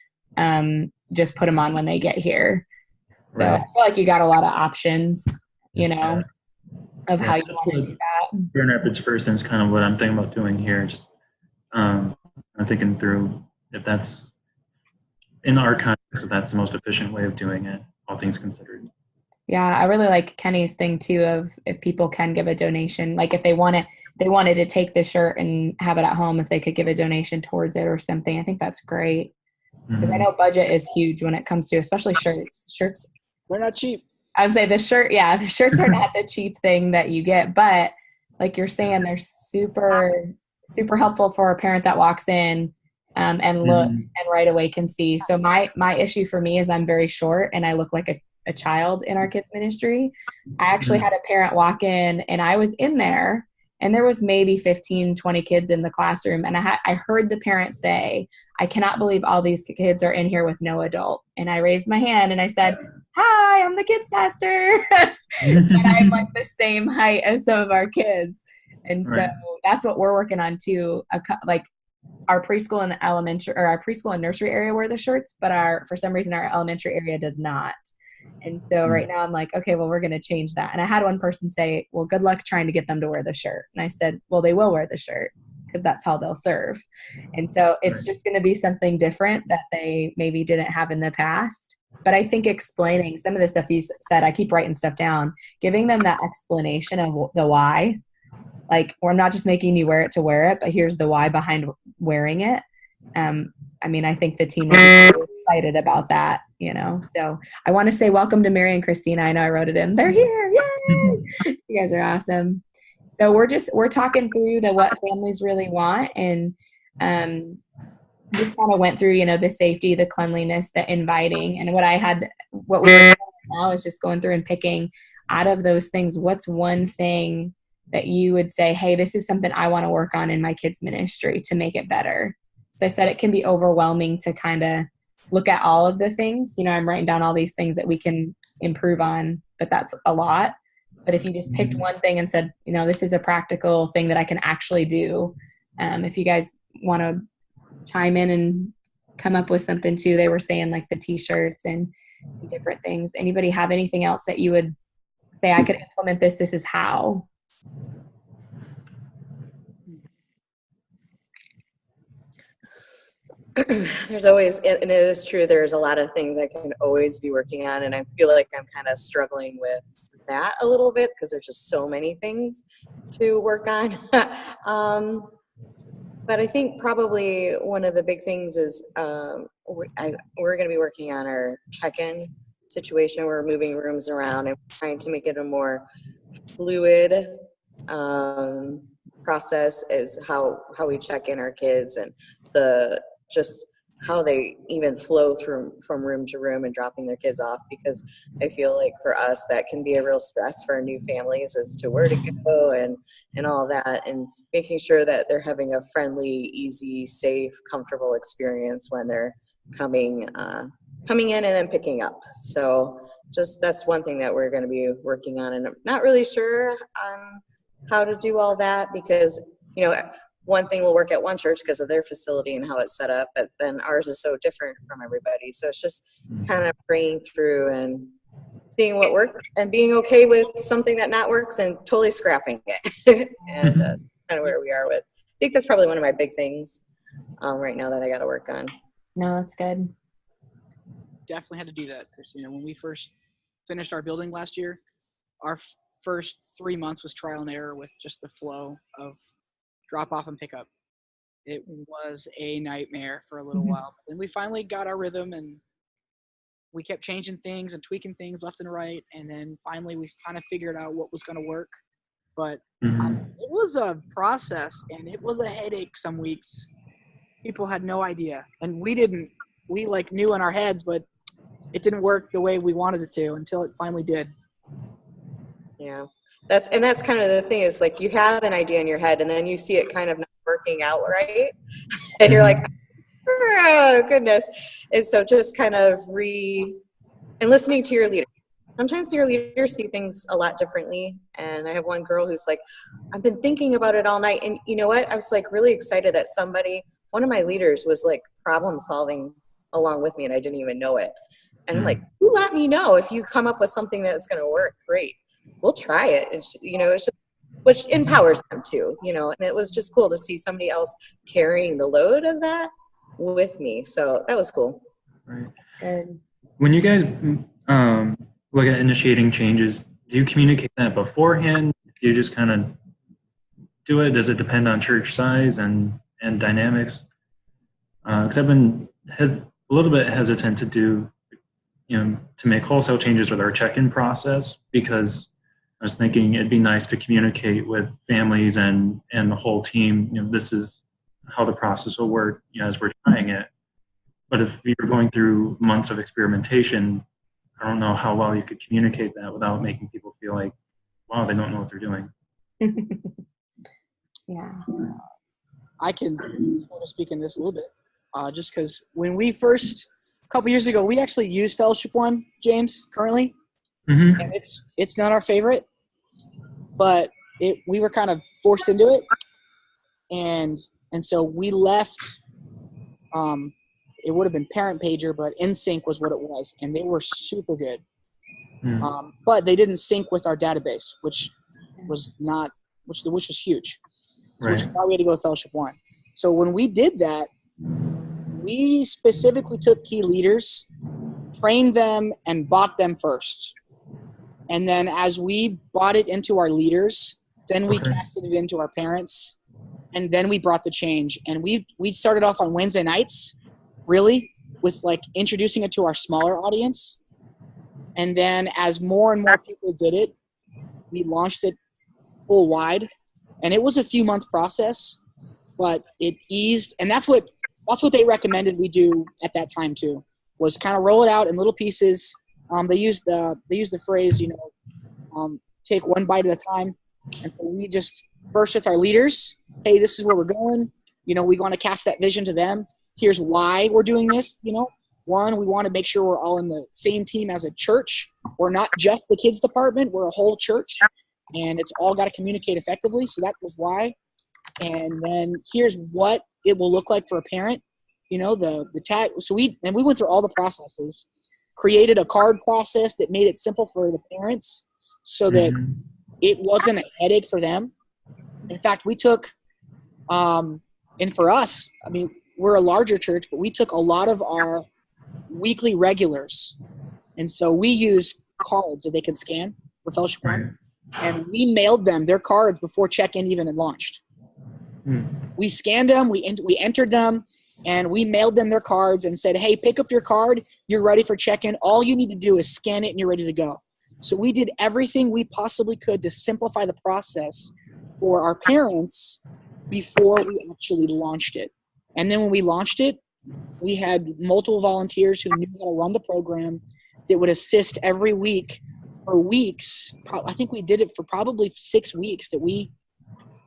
just put them on when they get here. So I feel like you got a lot of options, of how you want to do that. Grand Rapids first, and it's kind of what I'm thinking about doing here. Just I'm thinking through if that's in our context, if that's the most efficient way of doing it, all things considered. Yeah, I really like Kenny's thing too of if people can give a donation, like if they wanted to take the shirt and have it at home, if they could give a donation towards it or something. I think that's great because I know budget is huge when it comes to especially shirts. Shirts, they're not cheap. I would say the shirts are not the cheap thing that you get, but like you're saying, they're super, super helpful for a parent that walks in and looks and right away can see. So my issue for me is I'm very short and I look like a child in our kids ministry. I actually had a parent walk in and I was in there and there was maybe 15, 20 kids in the classroom. And I heard the parent say, I cannot believe all these kids are in here with no adult. And I raised my hand and I said, hi, I'm the kids pastor. And I'm like the same height as some of our kids. And so that's what we're working on too. Like our preschool and elementary, or our preschool and nursery area wear the shirts, but for some reason our elementary area does not. And so right now I'm like, okay, well, we're going to change that. And I had one person say, well, good luck trying to get them to wear the shirt. And I said, well, they will wear the shirt because that's how they'll serve. And so it's just going to be something different that they maybe didn't have in the past. But I think explaining some of the stuff you said, I keep writing stuff down, giving them that explanation of the why. Like, we're not just making you wear it to wear it, but here's the why behind wearing it. I mean, I think the team is really excited about that, So I want to say welcome to Mary and Christina. I know I wrote it in. They're here. Yay! You guys are awesome. So we're talking through what families really want, and just kind of went through, the safety, the cleanliness, the inviting, and what we were doing now is just going through and picking out of those things. What's one thing that you would say, hey, this is something I want to work on in my kids ministry to make it better? So I said it can be overwhelming to kind of look at all of the things. I'm writing down all these things that we can improve on, but that's a lot. But if you just picked one thing and said, this is a practical thing that I can actually do. If you guys want to chime in and come up with something too, they were saying like the t-shirts and different things. Anybody have anything else that you would say, I could implement this is how? There's always, and it is true, there's a lot of things I can always be working on, and I feel like I'm kind of struggling with that a little bit because there's just so many things to work on. But I think probably one of the big things is we're going to be working on our check-in situation. We're moving rooms around and trying to make it a more fluid process is how we check in our kids, and just how they even flow from room to room and dropping their kids off, because I feel like for us that can be a real stress for our new families as to where to go and all that, and making sure that they're having a friendly, easy, safe, comfortable experience when they're coming in and then picking up. So just that's one thing that we're going to be working on, and I'm not really sure how to do all that, because one thing will work at one church because of their facility and how it's set up, but then ours is so different from everybody. So it's just kind of praying through and seeing what works and being okay with something that not works and totally scrapping it. And that's kind of where we are with. I think that's probably one of my big things right now that I got to work on. No, that's good. Definitely had to do that, Christina. When we first finished our building last year, our first 3 months was trial and error with just the flow of drop off and pick up. It was a nightmare for a little while. But then we finally got our rhythm, and we kept changing things and tweaking things left and right. And then finally we kind of figured out what was going to work. But it was a process, and it was a headache some weeks. People had no idea. And we knew in our heads, but it didn't work the way we wanted it to until it finally did. Yeah. That's kind of the thing, is like you have an idea in your head and then you see it kind of not working out right. And you're like, oh goodness. And so just kind of and listening to your leader. Sometimes your leaders see things a lot differently. And I have one girl who's like, I've been thinking about it all night. And you know what? I was like really excited that one of my leaders was like problem solving along with me, and I didn't even know it. And I'm like, you let me know if you come up with something that's going to work. Great. We'll try it. It's just, which empowers them too, and it was just cool to see somebody else carrying the load of that with me. So that was cool. Right. That's good. When you guys look at initiating changes, do you communicate that beforehand? Do you just kind of do it? Does it depend on church size and dynamics? Because I've been a little bit hesitant to do, to make wholesale changes with our check-in process, because I was thinking it'd be nice to communicate with families and the whole team. This is how the process will work as we're trying it. But if you're going through months of experimentation, I don't know how well you could communicate that without making people feel like, wow, they don't know what they're doing. Yeah. I can sort of speak in this a little bit, just because when we first, a couple years ago, we actually used Fellowship One, James, currently, and it's not our favorite, but we were kind of forced into it, and so we left. It would have been Parent Pager, but InSync was what it was, and they were super good. But they didn't sync with our database, which was huge. So which is why we had to go with Fellowship One. So when we did that, we specifically took key leaders, trained them, and bought them first. And then as we bought it into our leaders, then we casted it into our parents, and then we brought the change. And we started off on Wednesday nights, really, with like introducing it to our smaller audience. And then as more and more people did it, we launched it full wide. And it was a few month process, but it eased. And that's what they recommended we do at that time too, was kind of roll it out in little pieces. They used the phrase, take one bite at a time. And so we just first with our leaders, hey, this is where we're going. We want to cast that vision to them. Here's why we're doing this. One, we want to make sure we're all in the same team as a church. We're not just the kids department. We're a whole church, and it's all got to communicate effectively. So that was why. And then here's what it will look like for a parent. The tag. So we went through all the processes, created a card process that made it simple for the parents so that it wasn't a headache for them. In fact, we took, and for us, we're a larger church, but we took a lot of our weekly regulars. And so we use cards that they can scan for Fellowship One. And we mailed them their cards before check-in even had launched. We scanned them, we entered them, And we mailed them their cards and said, hey, pick up your card. You're ready for check-in. All you need to do is scan it and you're ready to go. So we did everything we possibly could to simplify the process for our parents before we actually launched it. And then when we launched it, we had multiple volunteers who knew how to run the program that would assist every week for weeks. I think we did it for probably 6 weeks that we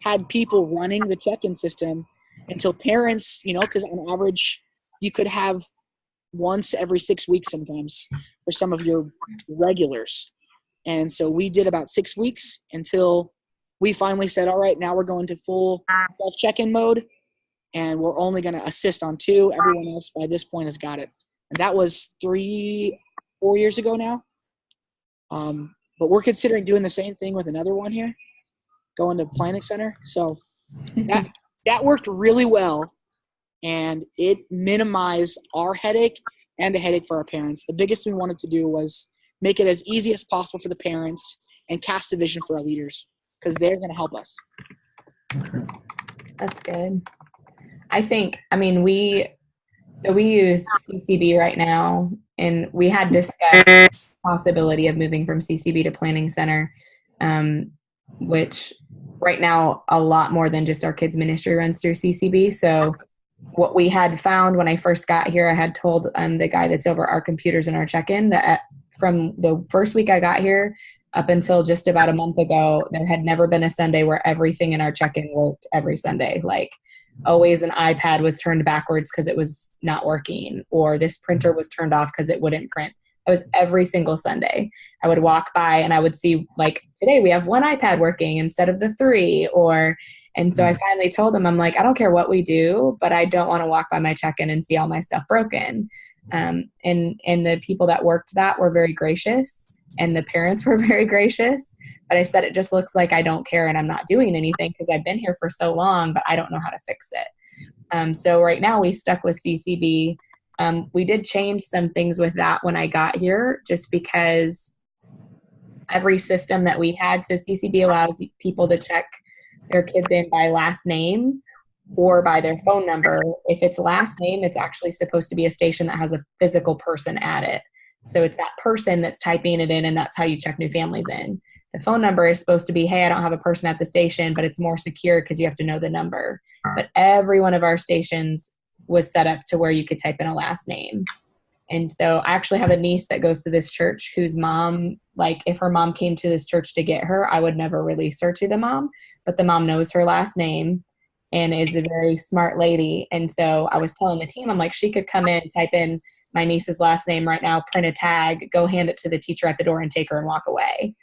had people running the check-in system until parents, because on average you could have once every 6 weeks sometimes for some of your regulars. And so we did about 6 weeks until we finally said, all right, now we're going to full self-check-in mode, and we're only going to assist on 2. Everyone else by this point has got it. And that was 3-4 years ago now. But we're considering doing the same thing with another one here, going to planning center. So that worked really well, and it minimized our headache and the headache for our parents. The biggest thing we wanted to do was make it as easy as possible for the parents and cast a vision for our leaders, because they're going to help us. That's good. We use CCB right now, and we had discussed the possibility of moving from CCB to planning center, which right now a lot more than just our kids ministry runs through CCB. So what we had found when I first got here, I had told the guy that's over our computers and our check-in that from the first week I got here up until just about a month ago, there had never been a Sunday where everything in our check-in worked every Sunday. Like always an iPad was turned backwards because it was not working, or this printer was turned off because it wouldn't print. It was every single Sunday. I would walk by and I would see, like, today we have one iPad working instead of the 3, and so I finally told them, I'm like, I don't care what we do, but I don't want to walk by my check-in and see all my stuff broken. And the people that worked that were very gracious, and the parents were very gracious. But I said, it just looks like I don't care and I'm not doing anything because I've been here for so long, but I don't know how to fix it. So right now we stuck with CCB. We did change some things with that when I got here, just because every system that we had, so CCB allows people to check their kids in by last name or by their phone number. If it's last name, it's actually supposed to be a station that has a physical person at it. So it's that person that's typing it in, and that's how you check new families in. The phone number is supposed to be, hey, I don't have a person at the station, but it's more secure because you have to know the number. But every one of our stations was set up to where you could type in a last name. And so I actually have a niece that goes to this church whose mom, like if her mom came to this church to get her, I would never release her to the mom, but the mom knows her last name and is a very smart lady. And so I was telling the team, I'm like, she could come in, type in my niece's last name right now, print a tag, go hand it to the teacher at the door and take her and walk away.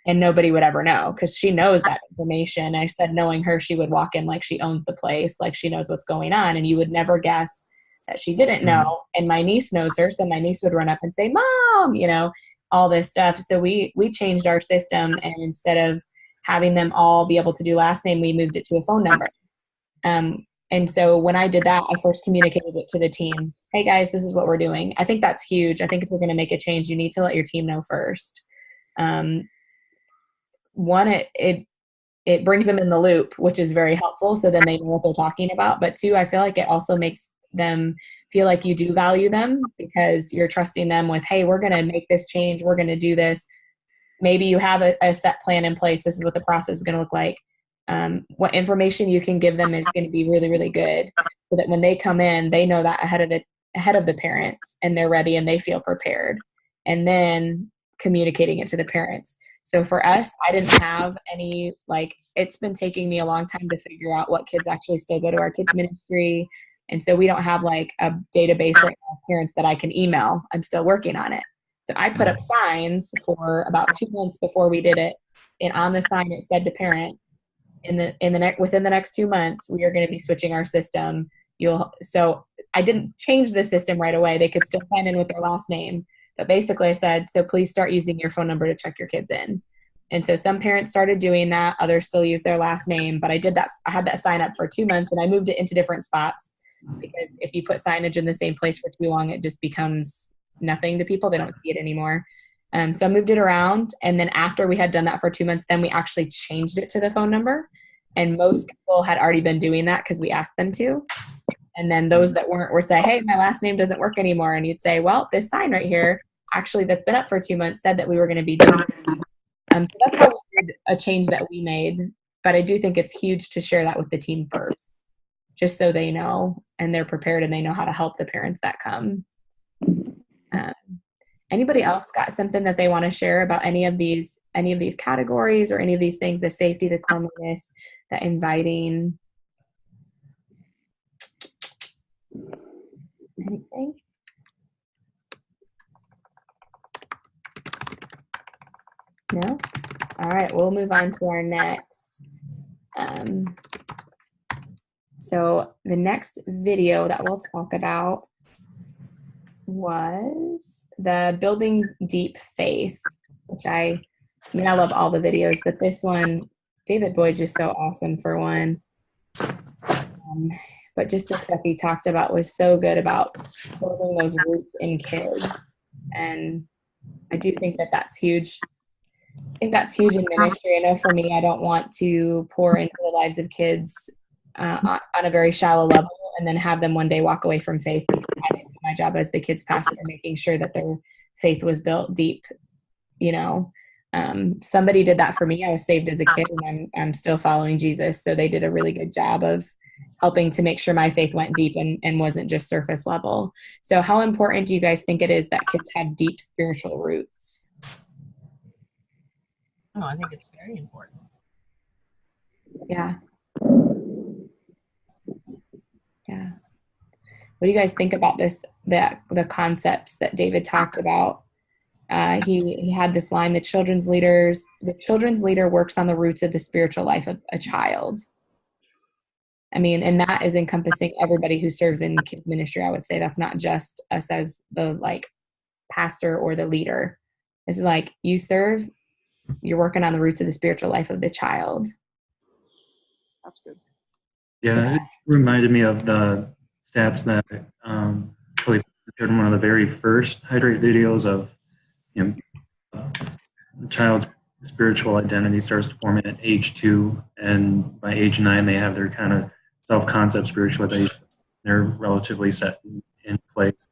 And nobody would ever know because she knows that information. I said, knowing her, she would walk in like she owns the place, like she knows what's going on. And you would never guess that she didn't know. And my niece knows her. So my niece would run up and say, Mom, all this stuff. So we changed our system. And instead of having them all be able to do last name, we moved it to a phone number. And so when I did that, I first communicated it to the team. Hey guys, this is what we're doing. I think that's huge. I think if we're going to make a change, you need to let your team know first. One, it brings them in the loop, which is very helpful. So then they know what they're talking about. But 2, I feel like it also makes them feel like you do value them because you're trusting them with, hey, we're going to make this change. We're going to do this. Maybe you have a set plan in place. This is what the process is going to look like. What information you can give them is going to be really, really good so that when they come in, they know that ahead of the parents and they're ready and they feel prepared, and then communicating it to the parents. So for us, I didn't have any, it's been taking me a long time to figure out what kids actually still go to our kids ministry. And so we don't have a database right now of parents that I can email. I'm still working on it. So I put up signs for about 2 months before we did it. And on the sign, it said to parents, within the next 2 months, we are going to be switching our system. So I didn't change the system right away. They could still sign in with their last name. But basically I said, so please start using your phone number to check your kids in. And so some parents started doing that. Others still use their last name. But I did that. I had that sign up for 2 months and I moved it into different spots because if you put signage in the same place for too long, it just becomes nothing to people. They don't see it anymore. So I moved it around. And then after we had done that for 2 months, then we actually changed it to the phone number. And most people had already been doing that because we asked them to. And then those that weren't would say, hey, my last name doesn't work anymore. And you'd say, well, this sign right here, actually, that's been up for 2 months, said that we were going to be doing it. So that's how we did a change that we made. But I do think it's huge to share that with the team first, just so they know and they're prepared and they know how to help the parents that come. Anybody else got something that they want to share about any of these categories or any of these things, the safety, the cleanliness, the inviting? Anything? No? All right, we'll move on to our next. So the next video that we'll talk about was the building deep faith, which I love all the videos, but this one, David Boyd's just so awesome for one. But just the stuff he talked about was so good about building those roots in kids. And I do think that that's huge. I think that's huge in ministry. I know for me, I don't want to pour into the lives of kids on a very shallow level and then have them one day walk away from faith, because I didn't do my job as the kids pastor, making sure that their faith was built deep. Somebody did that for me. I was saved as a kid, and I'm still following Jesus. So they did a really good job of helping to make sure my faith went deep and wasn't just surface level. So how important do you guys think it is that kids have deep spiritual roots? Oh, I think it's very important. Yeah. Yeah. What do you guys think about this, the concepts that David talked about? He had this line, the children's leader works on the roots of the spiritual life of a child. I mean, and that is encompassing everybody who serves in kids ministry. I would say that's not just us as the pastor or the leader. This is you serve, you're working on the roots of the spiritual life of the child. That's good. Yeah, it reminded me of the stats that probably shared in one of the very first Hydrate videos of the child's spiritual identity starts to form at age 2, and by age 9 they have their kind of self-concept spiritualization. They're relatively set in place.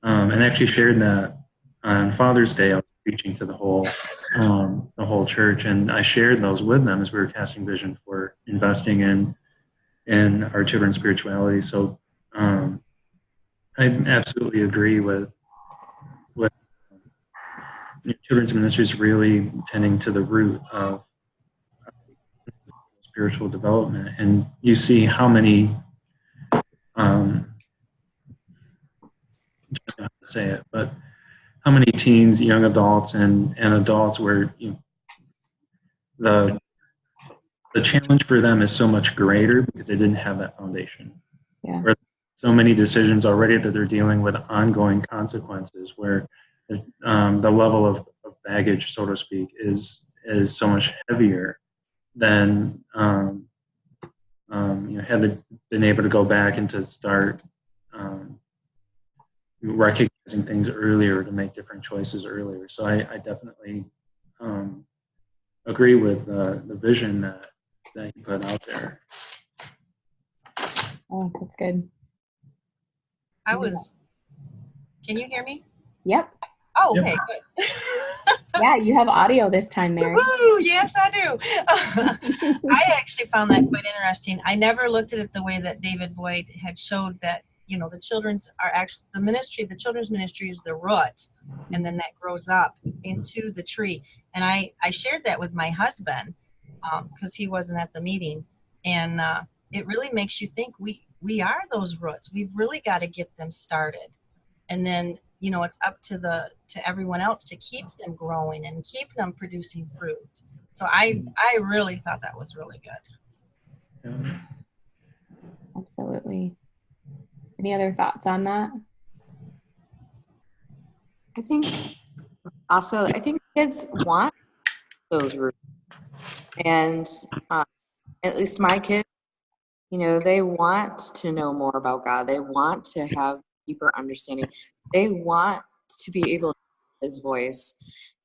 And actually shared that on Father's Day. I was preaching to the whole church, and I shared those with them as we were casting vision for investing in our children's spirituality. So I absolutely agree with children's ministries really tending to the root of spiritual development. And you see how many, I don't know how to say it, but how many teens, young adults, and adults where the challenge for them is so much greater because they didn't have that foundation. Yeah. Where so many decisions already that they're dealing with ongoing consequences, where the level of baggage, so to speak, is so much heavier than had they been able to go back and to start recognizing things earlier, to make different choices earlier. So I definitely agree with the vision that you put out there. Oh, that's good. Can you hear me? Yep. Oh, okay, Yep. good. Yeah, you have audio this time, Mary. Woo, yes, I do. I actually found that quite interesting. I never looked at it the way that David Boyd had showed that, the children's are actually the children's ministry is the root, and then that grows up into the tree. And I shared that with my husband because he wasn't at the meeting, and it really makes you think we are those roots. We've really got to get them started, and then it's up to everyone else to keep them growing and keep them producing fruit. So I really thought that was really good. Yeah. Absolutely. Any other thoughts on that? I think kids want those roots, and at least my kids, they want to know more about God. They want to have deeper understanding. They want to be able to hear His voice.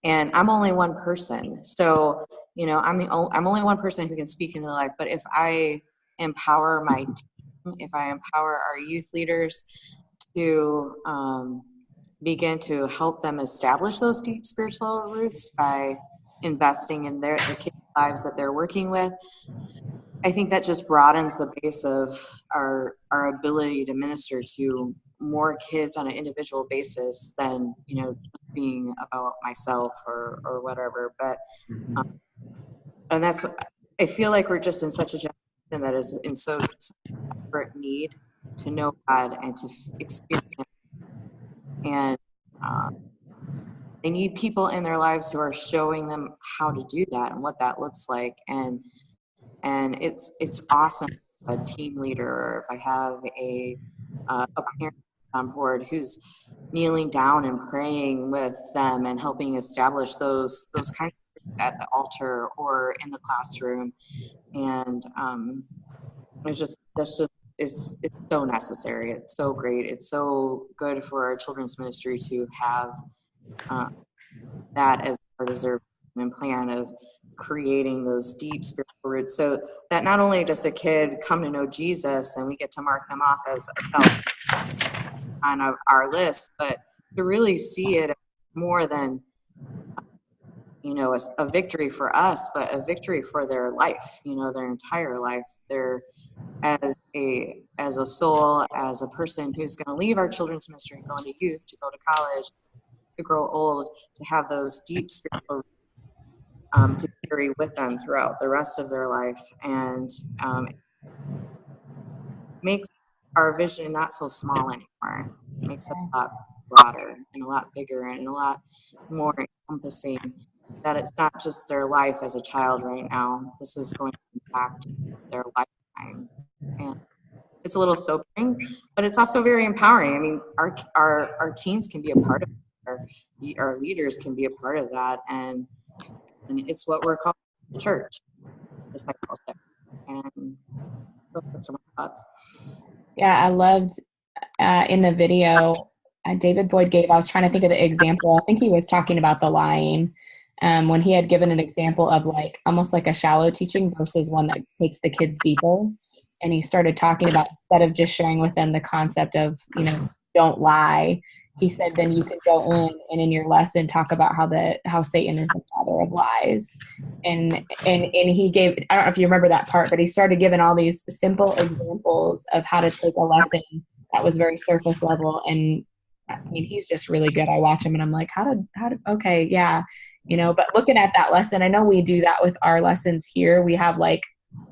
And I'm only one person, so I'm only one person who can speak into life. But if I empower my team if I empower our youth leaders to begin to help them establish those deep spiritual roots by investing in the kids' lives that they're working with, I think that just broadens the base of our ability to minister to more kids on an individual basis than, being about myself or whatever. But and that's, I feel like we're just in such a generation that is in so desperate need to know God and to experience, and they need people in their lives who are showing them how to do that and what that looks like. And it's awesome. A team leader, or if I have a parent on board who's kneeling down and praying with them and helping establish those kinds of at the altar or in the classroom. And it's so necessary. It's so great. It's so good for our children's ministry to have that as part of their plan of creating those deep spiritual roots, so that not only does the kid come to know Jesus and we get to mark them off as a self on our list, but to really see it more than a victory for us, but a victory for their life, their entire life. They're as a soul, as a person who's going to leave our children's ministry and go into youth, to go to college, to grow old, to have those deep spiritual to carry with them throughout the rest of their life, and makes our vision not so small anymore. It makes it a lot broader and a lot bigger and a lot more encompassing, that it's not just their life as a child right now. This is going to impact their lifetime. And it's a little sobering, but it's also very empowering. I mean, our teens can be a part of it. Our leaders can be a part of that. And it's what we're calling the church, discipleship. And that's my thoughts. Yeah, I loved in the video, David Boyd gave, I was trying to think of the example. I think he was talking about the lying, when he had given an example of like almost like a shallow teaching versus one that takes the kids deeper. And he started talking about, instead of just sharing with them the concept of, don't lie, he said, then you can go in and in your lesson talk about how Satan is the father of lies. And he gave, I don't know if you remember that part, but he started giving all these simple examples of how to take a lesson that was very surface level. And I mean, he's just really good. I watch him and I'm like, okay, yeah. But looking at that lesson, I know we do that with our lessons here. We have like,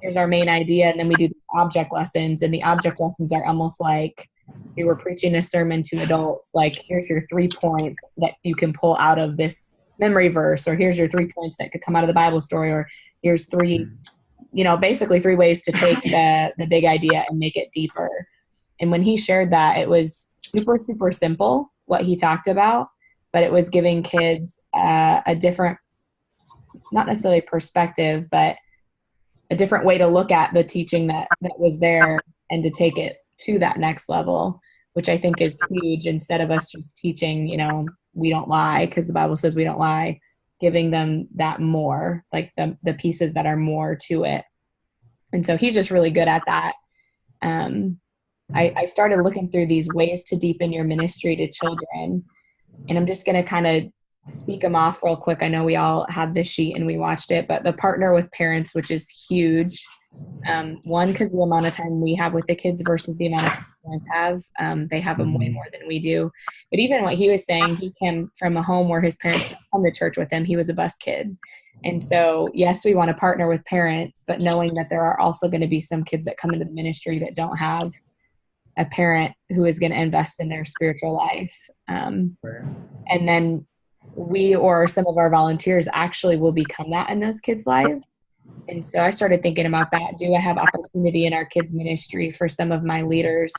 here's our main idea. And then we do object lessons, and the object lessons are almost like we were preaching a sermon to adults, like here's your 3 points that you can pull out of this memory verse, or here's your 3 points that could come out of the Bible story, or here's basically 3 ways to take the big idea and make it deeper. And when he shared that, it was super, super simple what he talked about, but it was giving kids a different, not necessarily perspective, but a different way to look at the teaching that was there, and to take it to that next level, which I think is huge. Instead of us just teaching, we don't lie because the Bible says we don't lie, giving them that more, like the pieces that are more to it. And so he's just really good at that. I started looking through these ways to deepen your ministry to children, and I'm just going to kind of speak them off real quick. I know we all had this sheet and we watched it, but the partner with parents, which is huge. One, because the amount of time we have with the kids versus the amount of time parents have, they have them way more than we do. But even what he was saying, he came from a home where his parents didn't come to church with him. He was a bus kid. And so, yes, we want to partner with parents, but knowing that there are also going to be some kids that come into the ministry that don't have a parent who is going to invest in their spiritual life. And then we or some of our volunteers actually will become that in those kids' lives. And so I started thinking about that. Do I have opportunity in our kids' ministry for some of my leaders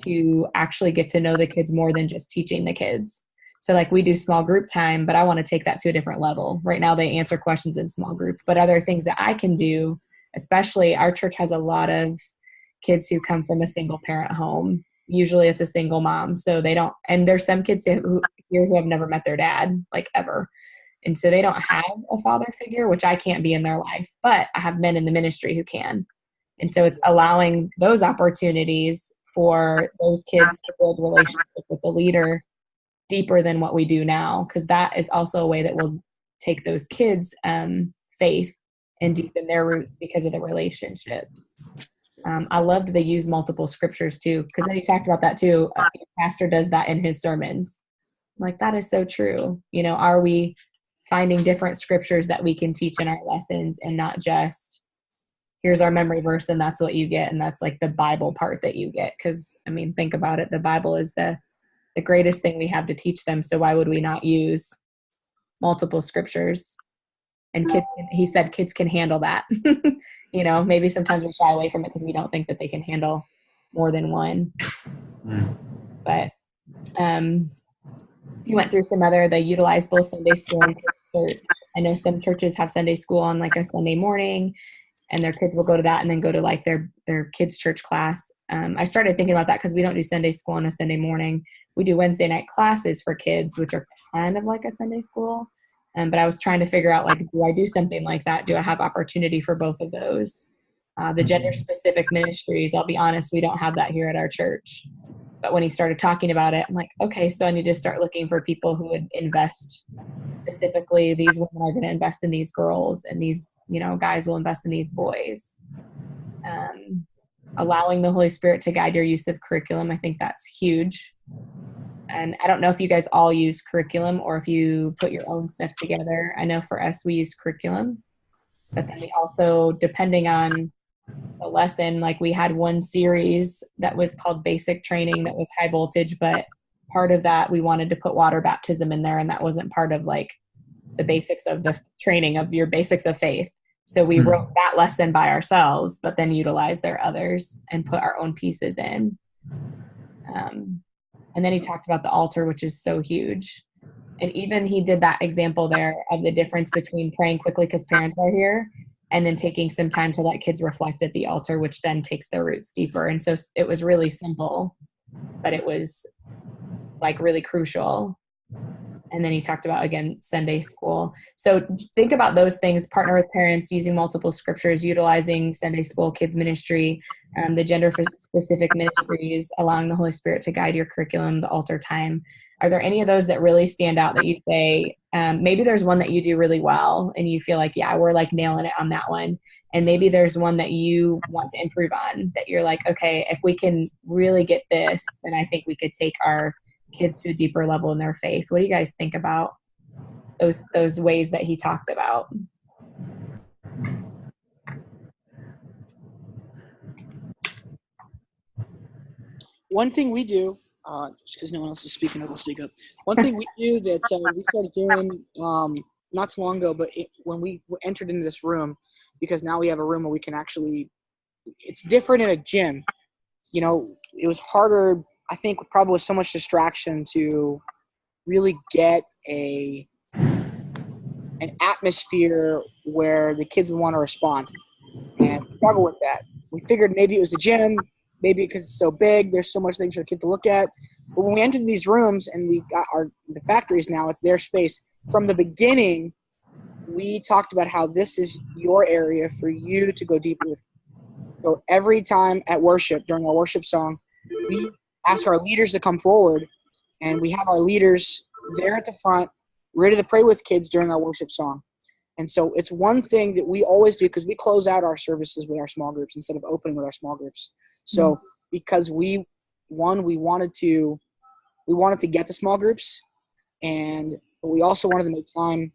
to actually get to know the kids more than just teaching the kids? So like we do small group time, but I want to take that to a different level. Right now they answer questions in small group, but other things that I can do, especially our church has a lot of kids who come from a single parent home. Usually it's a single mom. So they don't, and there's some kids who have never met their dad, like ever. And so they don't have a father figure, which I can't be in their life, but I have men in the ministry who can. And so it's allowing those opportunities for those kids to build relationship with the leader deeper than what we do now, because that is also a way that will take those kids' faith and deepen their roots because of the relationships. I loved they use multiple scriptures too, because then he talked about that too. Your pastor does that in his sermons. Like, that is so true. You know, are we finding different scriptures that we can teach in our lessons, and not just here's our memory verse and that's what you get, and that's like the Bible part that you get? Because I mean, think about it, the Bible is the greatest thing we have to teach them, so why would we not use multiple scriptures? And kids, he said kids can handle that. You know, maybe sometimes we shy away from it because we don't think that they can handle more than one. But he went through some other, they utilize both Sunday school and church. I know some churches have Sunday school on like a Sunday morning, and their kids will go to that and then go to like their kids' church class. I started thinking about that because we don't do Sunday school on a Sunday morning. We do Wednesday night classes for kids, which are kind of like a Sunday school. But I was trying to figure out, like, do I do something like that? Do I have opportunity for both of those? The gender-specific ministries, I'll be honest, we don't have that here at our church. But when he started talking about it, I'm like, okay, so I need to start looking for people who would invest. Specifically, these women are going to invest in these girls, and these, you know, guys will invest in these boys. Allowing the Holy Spirit to guide your use of curriculum, I think that's huge. And I don't know if you guys all use curriculum or if you put your own stuff together. I know for us, we use curriculum, but then we also, depending on the lesson, like we had one series that was called basic training that was high voltage, but part of that we wanted to put water baptism in there, and that wasn't part of like the basics of the training of your basics of faith. So we wrote that lesson by ourselves, but then utilized their others and put our own pieces in. And then he talked about the altar, which is so huge. And even he did that example there of the difference between praying quickly because parents are here, and then taking some time to let kids reflect at the altar, which then takes their roots deeper. And so it was really simple, but it was like really crucial. And then he talked about, again, Sunday school. So think about those things: partner with parents, using multiple scriptures, utilizing Sunday school, kids ministry, the gender-specific ministries, allowing the Holy Spirit to guide your curriculum, the altar time. Are there any of those that really stand out that you say, maybe there's one that you do really well and you feel like, yeah, we're like nailing it on that one. And maybe there's one that you want to improve on, that you're like, okay, if we can really get this, then I think we could take our kids to a deeper level in their faith. What do you guys think about those ways that he talked about? One thing we do, just because no one else is speaking up, I'll speak up. One thing we do that we started doing not too long ago, but when we entered into this room, because now we have a room where we can actually, it's different in a gym. You know, it was harder, I think, probably with so much distraction, to really get an atmosphere where the kids would want to respond, and struggle with that. We figured maybe it was the gym, maybe because it's so big, there's so much things for the kids to look at. But when we entered these rooms and we got the factories now, it's their space. From the beginning, we talked about how this is your area for you to go deeper with. So every time at worship, during our worship song, we ask our leaders to come forward, and we have our leaders there at the front ready to pray with kids during our worship song. And so it's one thing that we always do, because we close out our services with our small groups instead of opening with our small groups. So because we wanted to get the small groups, and we also wanted to make time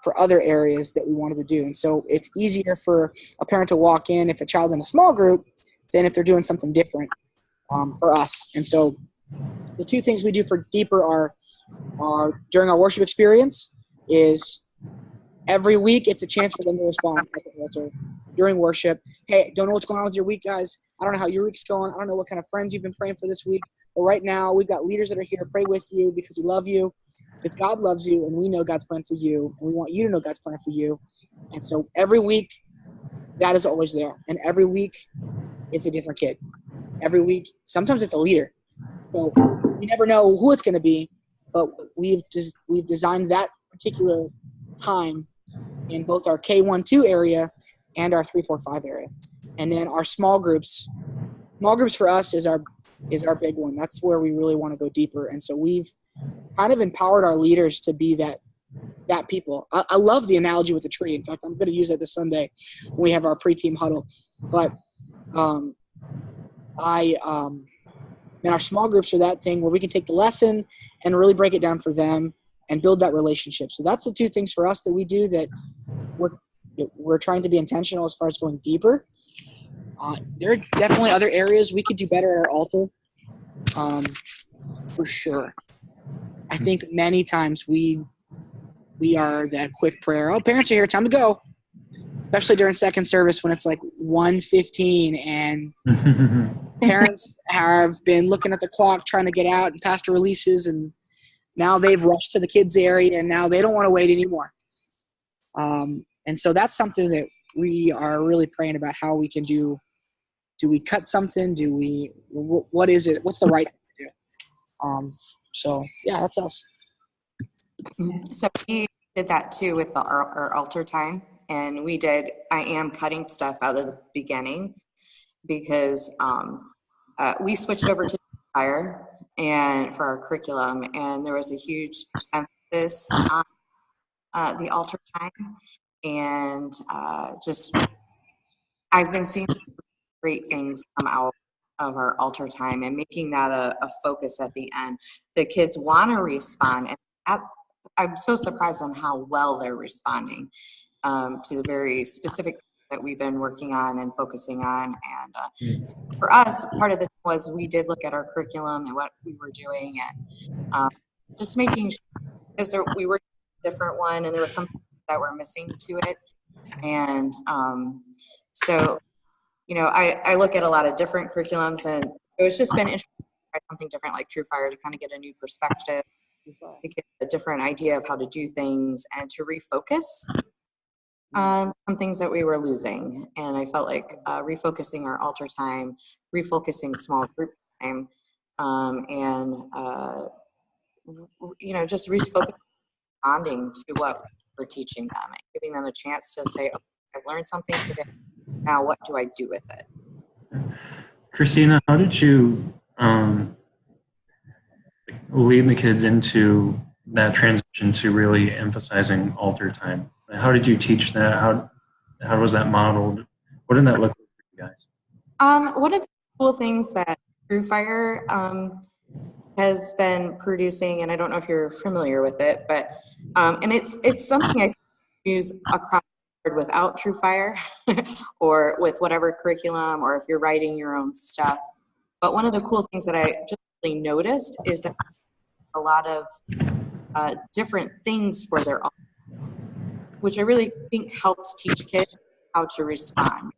for other areas that we wanted to do. And so it's easier for a parent to walk in if a child's in a small group than if they're doing something different for us. And so the two things we do for deeper are during our worship experience is every week it's a chance for them to respond at the altar during worship. Hey, don't know what's going on with your week, guys. I don't know how your week's going. I don't know what kind of friends you've been praying for this week. But right now we've got leaders that are here to pray with you because we love you, because God loves you, and we know God's plan for you, and we want you to know God's plan for you. And so every week, that is always there. And every week, it's a different kid. Every week, sometimes it's a leader. So you never know who it's going to be, but we've designed that particular time in both our K1-2 area and our 3-4-5 area. And then our small groups for us is our big one. That's where we really want to go deeper. And so we've kind of empowered our leaders to be that people. I love the analogy with the tree. In fact, I'm going to use that this Sunday when we have our pre-team huddle. But our small groups are that thing where we can take the lesson and really break it down for them and build that relationship. So that's the two things for us that we do that we're trying to be intentional as far as going deeper. There are definitely other areas we could do better at our altar, for sure. I think many times we are that quick prayer. Oh, parents are here, time to go. Especially during second service when it's like 1:15 and parents have been looking at the clock trying to get out and pastor releases, and now they've rushed to the kids area and now they don't want to wait anymore. And so that's something that we are really praying about how we can do. Do we cut something? What is it? What's the right thing to do? So yeah, that's us. So we did that too with our altar time, and I am cutting stuff out of the beginning because we switched over to fire and for our curriculum, and there was a huge emphasis on the altar time, and just I've been seeing great things come out of our altar time and making that a focus at the end. The kids want to respond, and I'm so surprised on how well they're responding to the very specific that we've been working on and focusing on. And so for us, part of it was we did look at our curriculum and what we were doing, and just making sure, because we were a different one and there was something that were missing to it. And so, I look at a lot of different curriculums, and it's just been interesting to try something different like True Fire to kind of get a new perspective, to get a different idea of how to do things, and to refocus on some things that we were losing. And I felt like refocusing our altar time, refocusing small group time, and just responding to what we're teaching them and giving them a chance to say, okay, I've learned something today. Now what do I do with it? Christina, how did you lead the kids into that transition to really emphasizing altar time? How did you teach that? How was that modeled? What did that look like for you guys? One of the cool things that True Fire has been producing, and I don't know if you're familiar with it, but and it's something I use across the board without True Fire or with whatever curriculum, or if you're writing your own stuff. But one of the cool things that I just really noticed is that a lot of different things for their own, which I really think helps teach kids how to respond.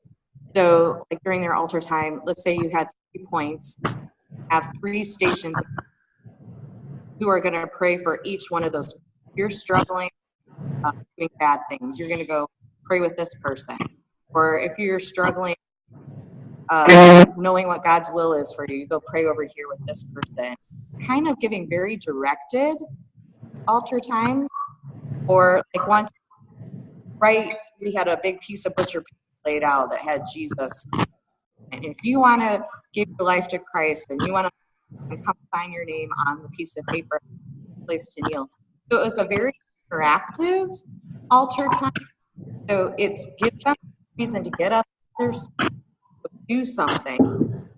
So like during their altar time, let's say you had 3 points, have 3 stations who are going to pray for each one of those. If you're struggling, doing bad things, you're going to go pray with this person. Or if you're struggling, knowing what God's will is for you, you go pray over here with this person. Kind of giving very directed altar times. Or like one time, right, we had a big piece of butcher paper laid out that had Jesus. And if you want to give your life to Christ and you want to come sign your name on the piece of paper, place to kneel. So it was a very interactive altar time. So it gives them a reason to get up, do something,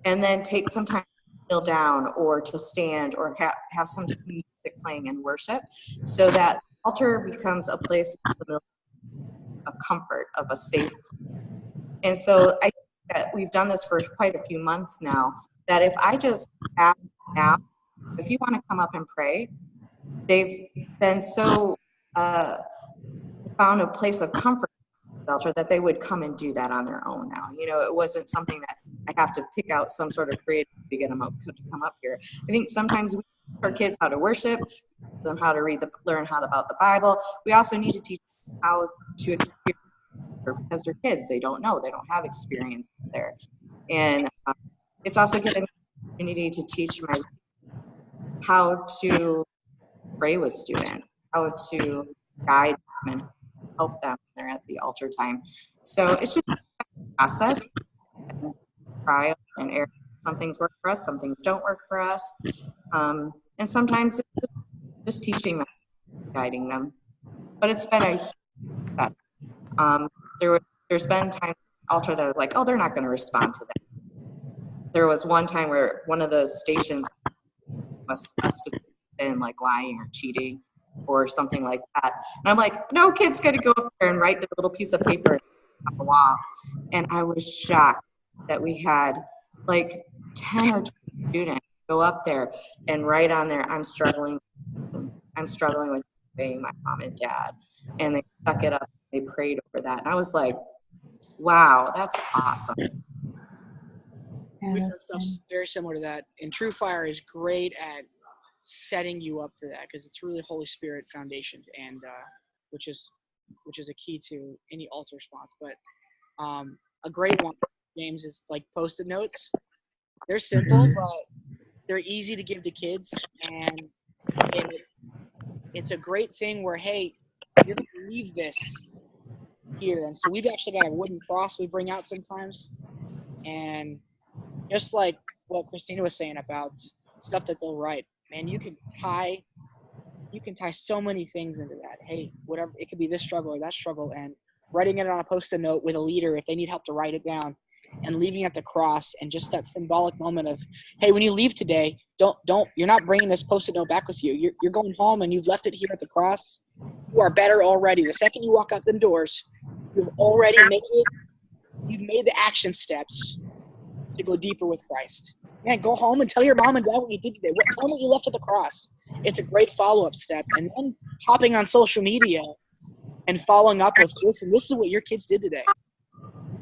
and then take some time to kneel down or to stand or have some music playing and worship, so that altar becomes a place of comfort, of a safe place. And so I think that we've done this for quite a few months now, that if I just ask now, if you want to come up and pray, they've been so found a place of comfort at the altar that they would come and do that on their own now. It wasn't something that I have to pick out some sort of creative to get them to come up here. I think sometimes we teach our kids how to worship, them how to learn how about the Bible. We also need to teach them how to experience, because they're kids, they don't know, they don't have experience there. And it's also given me the opportunity to teach my how to pray with students, how to guide them and help them when they're at the altar time. So it's just process, and trial and error. Some things work for us, some things don't work for us. And sometimes it's just teaching them, guiding them. But it's been a huge step. There's been times altar that I was like, oh, they're not going to respond to that. There was one time where one of the stations was a specific in like lying or cheating or something like that. And I'm like, no kid's going to go up there and write their little piece of paper on the wall. And I was shocked that we had like 10 or 20 students go up there and write on there, I'm struggling with obeying my mom and dad. And they stuck it up. They prayed over that. And I was like, wow, that's awesome. Yeah, We've done stuff very similar to that. And True Fire is great at setting you up for that because it's really Holy Spirit foundation, and which is a key to any altar response. But a great one, James, is like Post-it notes. They're simple, but they're easy to give to kids, and it's a great thing where, hey, you're going to leave this here. And so we've actually got a wooden cross we bring out sometimes, and just like what Christina was saying about stuff that they'll write, man, you can tie so many things into that. Hey, whatever, it could be this struggle or that struggle, and writing it on a Post-it note with a leader if they need help to write it down, and leaving at the cross, and just that symbolic moment of, hey, when you leave today, don't you're not bringing this Post-it note back with you. You're going home and you've left it here at the cross. You are better already. The second you walk out the doors, you've already made it. You've made the action steps to go deeper with Christ. Man, go home and tell your mom and dad what you did today. Tell them what you left at the cross. It's a great follow-up step. And then hopping on social media and following up with this, and this is what your kids did today.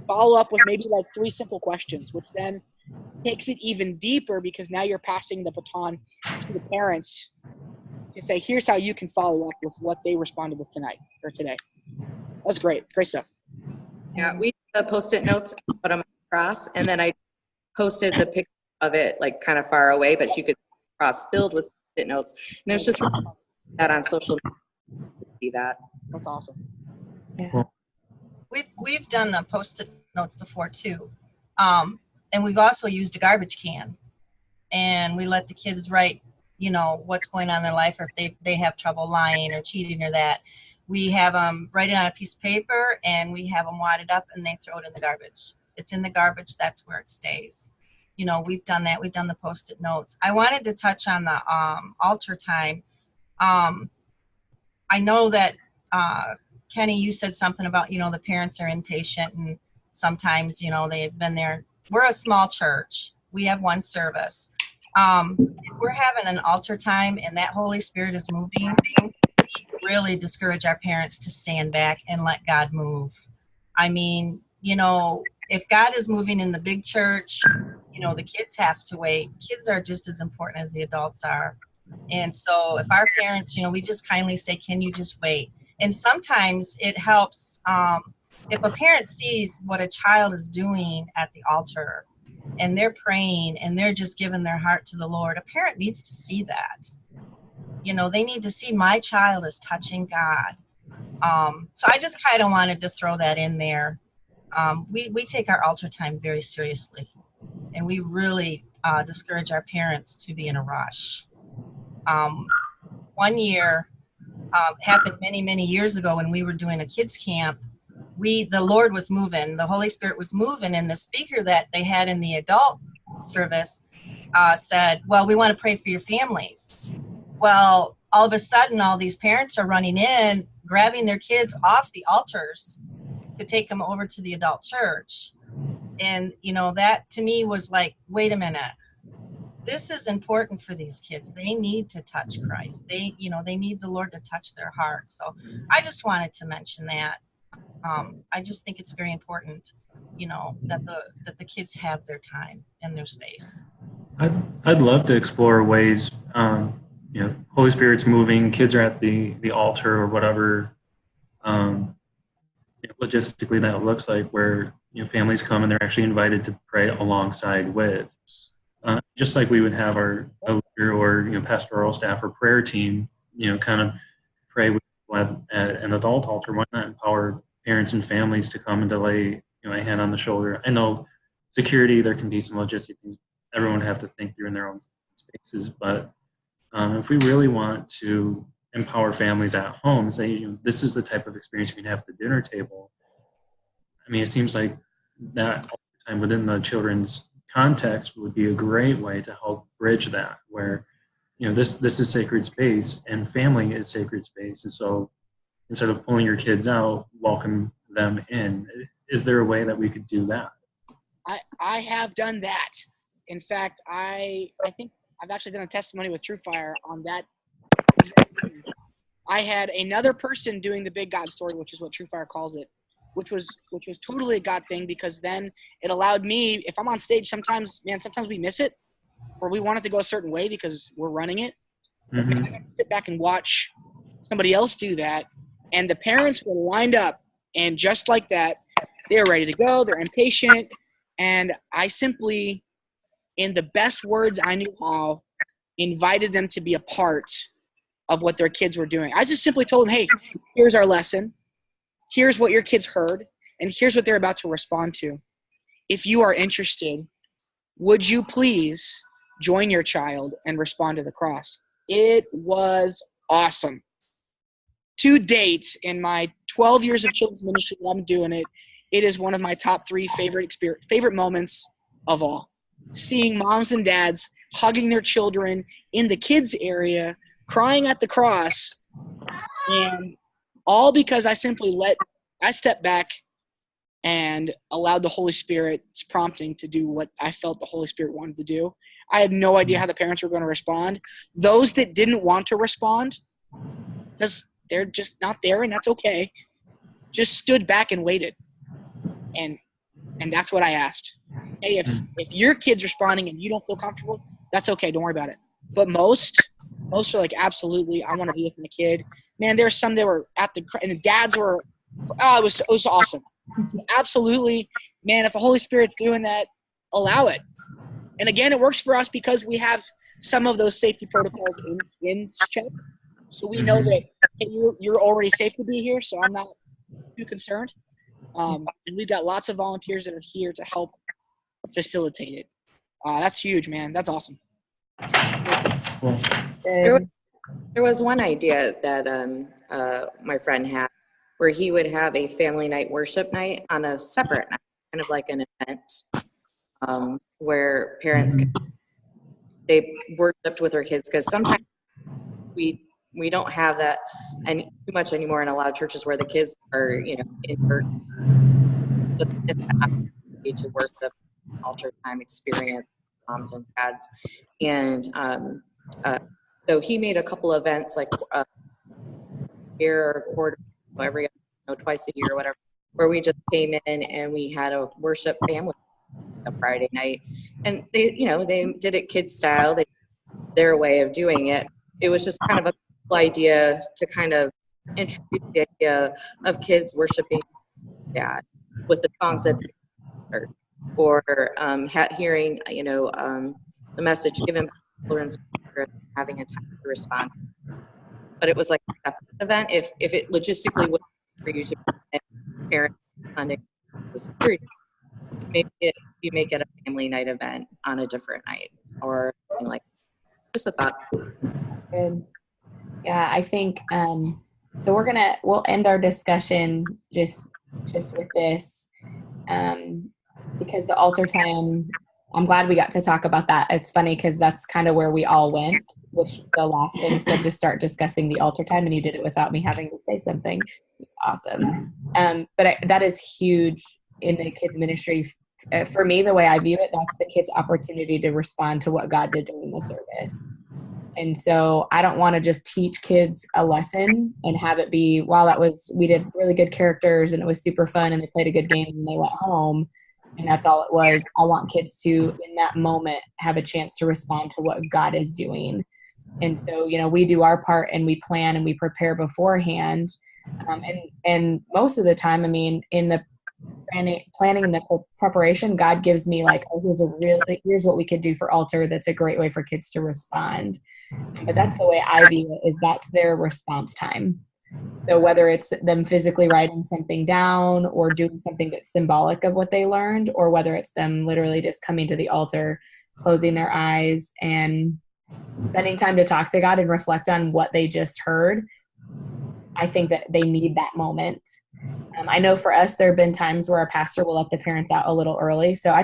Follow up with maybe like 3 simple questions, which then takes it even deeper because now you're passing the baton to the parents to say, here's how you can follow up with what they responded with tonight or today. That's great. Great stuff. Yeah, we did the Post-it notes, put them across, and then I posted the picture of it like kind of far away, but you could cross filled with Post-it notes. And it was just that on social media to see that. That's awesome. Yeah. We've done the Post-it notes before too, and we've also used a garbage can, and we let the kids write, what's going on in their life, or if they have trouble lying or cheating or that. We have them write it on a piece of paper, and we have them wad it up, and they throw it in the garbage. It's in the garbage. That's where it stays. We've done that. We've done the Post-it notes. I wanted to touch on the altar time. I know that, Kenny, you said something about, the parents are impatient, and sometimes, they've been there. We're a small church. We have one service. If we're having an altar time and that Holy Spirit is moving, we really discourage our parents to stand back and let God move. I mean, if God is moving in the big church, the kids have to wait. Kids are just as important as the adults are. And so if our parents, we just kindly say, can you just wait? And sometimes it helps if a parent sees what a child is doing at the altar and they're praying and they're just giving their heart to the Lord. A parent needs to see that. They need to see my child is touching God. So I just kind of wanted to throw that in there. We take our altar time very seriously, and we really discourage our parents to be in a rush. One year happened many years ago when we were doing a kids camp. The Lord was moving, the Holy Spirit was moving, and the speaker that they had in the adult service said, well, we want to pray for your families. Well, all of a sudden, all these parents are running in, grabbing their kids off the altars to take them over to the adult church. And, that to me was like, wait a minute. This is important for these kids. They need to touch Christ. They need the Lord to touch their hearts. So I just wanted to mention that. I just think it's very important, that the kids have their time and their space. I'd love to explore ways, Holy Spirit's moving, kids are at the altar or whatever, logistically that looks like, where families come and they're actually invited to pray alongside with, just like we would have our leader or pastoral staff or prayer team, kind of pray with at an adult altar. Why not empower parents and families to come and to lay a hand on the shoulder. I know security, there can be some logistic things everyone would have to think through in their own spaces, but if we really want to empower families at home, say, this is the type of experience you can have at the dinner table. I mean, it seems like that time within the children's context would be a great way to help bridge that, where, this is sacred space and family is sacred space. And so instead of pulling your kids out, welcome them in. Is there a way that we could do that? I have done that. In fact, I think I've actually done a testimony with True Fire on that. I had another person doing the big God story, which is what True Fire calls it, which was totally a God thing, because then it allowed me, if I'm on stage, sometimes we miss it, or we want it to go a certain way because we're running it. Mm-hmm. But I got to sit back and watch somebody else do that, and the parents were lined up, and just like that, they're ready to go. They're impatient, and I simply, in the best words I knew how, invited them to be a part of what their kids were doing. I just simply told them, hey, here's our lesson. Here's what your kids heard, and here's what they're about to respond to. If you are interested, would you please join your child and respond to the cross? It was awesome. To date, in my 12 years of children's ministry that I'm doing it, it is one of my top 3 favorite moments of all. Seeing moms and dads hugging their children in the kids area, crying at the cross, and all because I stepped back and allowed the Holy Spirit's prompting to do what I felt the Holy Spirit wanted to do. I had no idea how the parents were going to respond. Those that didn't want to respond, because they're just not there, and that's okay, just stood back and waited. And that's what I asked. Hey, if your kid's responding and you don't feel comfortable, that's okay. Don't worry about it. But most are like, absolutely, I want to be with my kid. Man, there's some that were and the dads were, it was awesome. Absolutely, man, if the Holy Spirit's doing that, allow it. And again, it works for us because we have some of those safety protocols in check. So we know that, hey, you're already safe to be here, so I'm not too concerned. And we've got lots of volunteers that are here to help facilitate it. That's huge, man. That's awesome. Cool. There was one idea that my friend had, where he would have a family night worship night on a separate night, kind of like an event, where parents they worshiped with their kids, because sometimes we don't have that and too much anymore in a lot of churches, where the kids are in to worship, altar time experience, moms and dads, and so he made a couple events, like year or quarter, every twice a year or whatever, where we just came in and we had a worship family a Friday night, and they did it kid style, their way of doing it. It was just kind of a cool idea to kind of introduce the idea of kids worshiping Dad with the songs that they heard, or hearing the message given by children's having a time to respond. But it was like a separate event. If it logistically was for you to parent Sunday, the security, maybe you make it a family night event on a different night or something like that. Just a thought. That's good. Yeah, I think so. We'll end our discussion just with this, because the altar time, I'm glad we got to talk about that. It's funny because that's kind of where we all went, which the last thing said to start discussing the altar time, and you did it without me having to say something. It's awesome. But that is huge in the kids ministry. For me, the way I view it, that's the kids' opportunity to respond to what God did during the service. And so I don't want to just teach kids a lesson and have it be, wow, we did really good characters and it was super fun and they played a good game and they went home and that's all it was. I want kids to, in that moment, have a chance to respond to what God is doing. And so, we do our part and we plan and we prepare beforehand. And most of the time, in the planning and the preparation, God gives me like, oh, here's what we could do for altar. That's a great way for kids to respond. But that's the way I view it, is that's their response time. So whether it's them physically writing something down or doing something that's symbolic of what they learned, or whether it's them literally just coming to the altar, closing their eyes and spending time to talk to God and reflect on what they just heard, I think that they need that moment. I know for us, there have been times where our pastor will let the parents out a little early. So I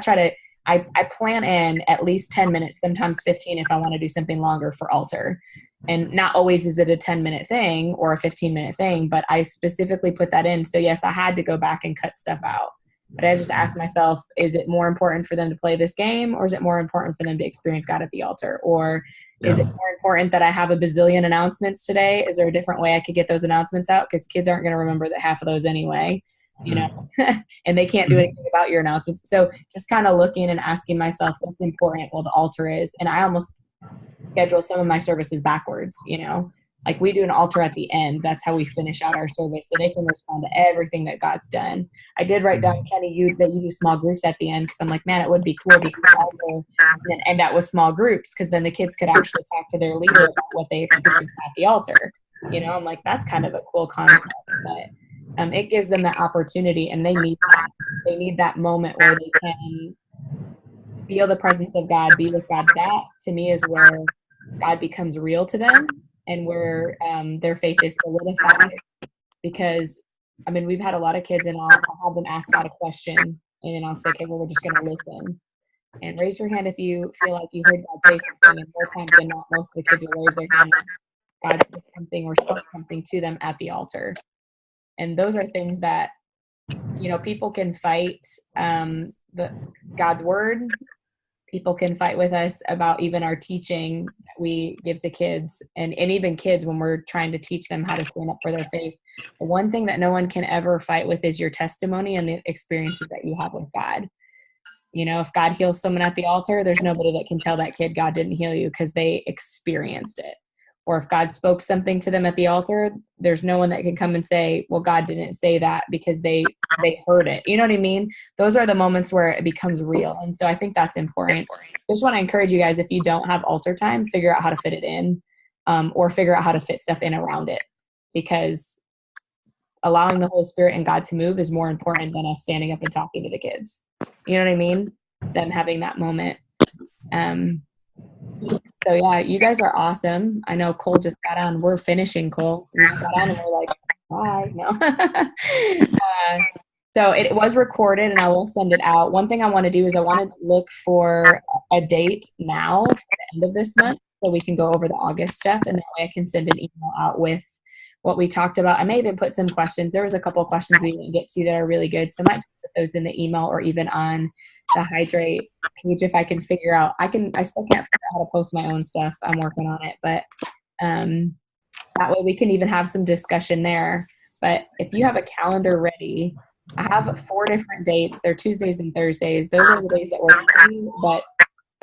plan in at least 10 minutes, sometimes 15 if I want to do something longer for altar. And not always is it a 10-minute thing or a 15-minute thing, but I specifically put that in. So yes, I had to go back and cut stuff out. But I just asked myself, is it more important for them to play this game, or is it more important for them to experience God at the altar? Or is it more important that I have a bazillion announcements today? Is there a different way I could get those announcements out? Because kids aren't going to remember that half of those anyway, you know, and they can't do anything about your announcements. So just kind of looking and asking myself what's important while the altar is. And I almost schedule some of my services backwards, you know, like we do an altar at the end. That's how we finish out our service, so they can respond to everything that God's done. I did write down, Kenny, that you do small groups at the end, because I'm like, man, it would be cool to do altar and then end out with small groups, because then the kids could actually talk to their leader about what they experienced at the altar. You know, I'm like, that's kind of a cool concept, but it gives them that opportunity, and they need that. They need that moment where they can feel the presence of God, be with God. That to me is where God becomes real to them, and where their faith is solidified. Because I mean, we've had a lot of kids, and I'll have them ask God a question, and then I'll say, okay, well, we're just going to listen. And raise your hand if you feel like you heard God say something. And more times than not, most of the kids will raise their hand. God said something or spoke something to them at the altar. And those are things that, you know, people can fight God's word. People can fight with us about even our teaching that we give to kids, and even kids when we're trying to teach them how to stand up for their faith. The one thing that no one can ever fight with is your testimony and the experiences that you have with God. You know, if God heals someone at the altar, there's nobody that can tell that kid God didn't heal you, because they experienced it. Or if God spoke something to them at the altar, there's no one that can come and say, well, God didn't say that, because they heard it. You know what I mean? Those are the moments where it becomes real. And so I think that's important. Just want to encourage you guys, if you don't have altar time, figure out how to fit it in, or figure out how to fit stuff in around it, because allowing the Holy Spirit and God to move is more important than us standing up and talking to the kids. You know what I mean? Them having that moment. So yeah, you guys are awesome. I know Cole just got on. We're finishing, Cole. We just got on and we're like, bye. No. So it was recorded, and I will send it out. One thing I want to do is I want to look for a date now for the end of this month, so we can go over the August stuff, and that way I can send an email out with what we talked about. I may even put some questions. There was a couple of questions we didn't get to that are really good, so I might put those in the email or even on the Hydrate page if I can figure out. I still can't figure out how to post my own stuff. I'm working on it, but that way we can even have some discussion there. But if you have a calendar ready, I have 4 different dates. They're Tuesdays and Thursdays. Those are the days that work for me, but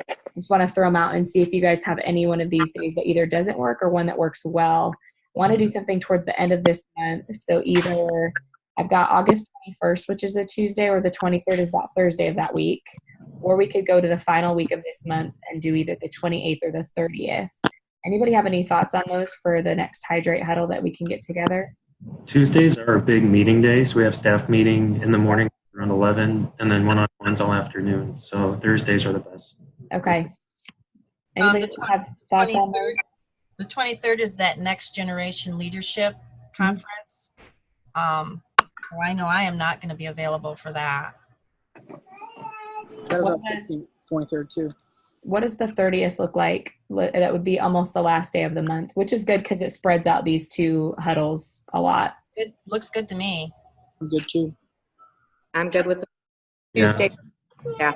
I just want to throw them out and see if you guys have any one of these days that either doesn't work or one that works well. I want to do something towards the end of this month. So either I've got August 21st, which is a Tuesday, or the 23rd is that Thursday of that week. Or we could go to the final week of this month and do either the 28th or the 30th. Anybody have any thoughts on those for the next Hydrate Huddle that we can get together? Tuesdays are a big meeting day, so we have staff meeting in the morning around 11, and then one-on-ones all afternoon. So Thursdays are the best. Okay. Anybody have thoughts on those? The 23rd is that Next Generation Leadership Conference. Well, I know I am not going to be available for that. That is on 23rd too. What does the 30th look like? That would be almost the last day of the month, which is good because it spreads out these 2 huddles a lot. It looks good to me. I'm good too. I'm good with the Tuesday staff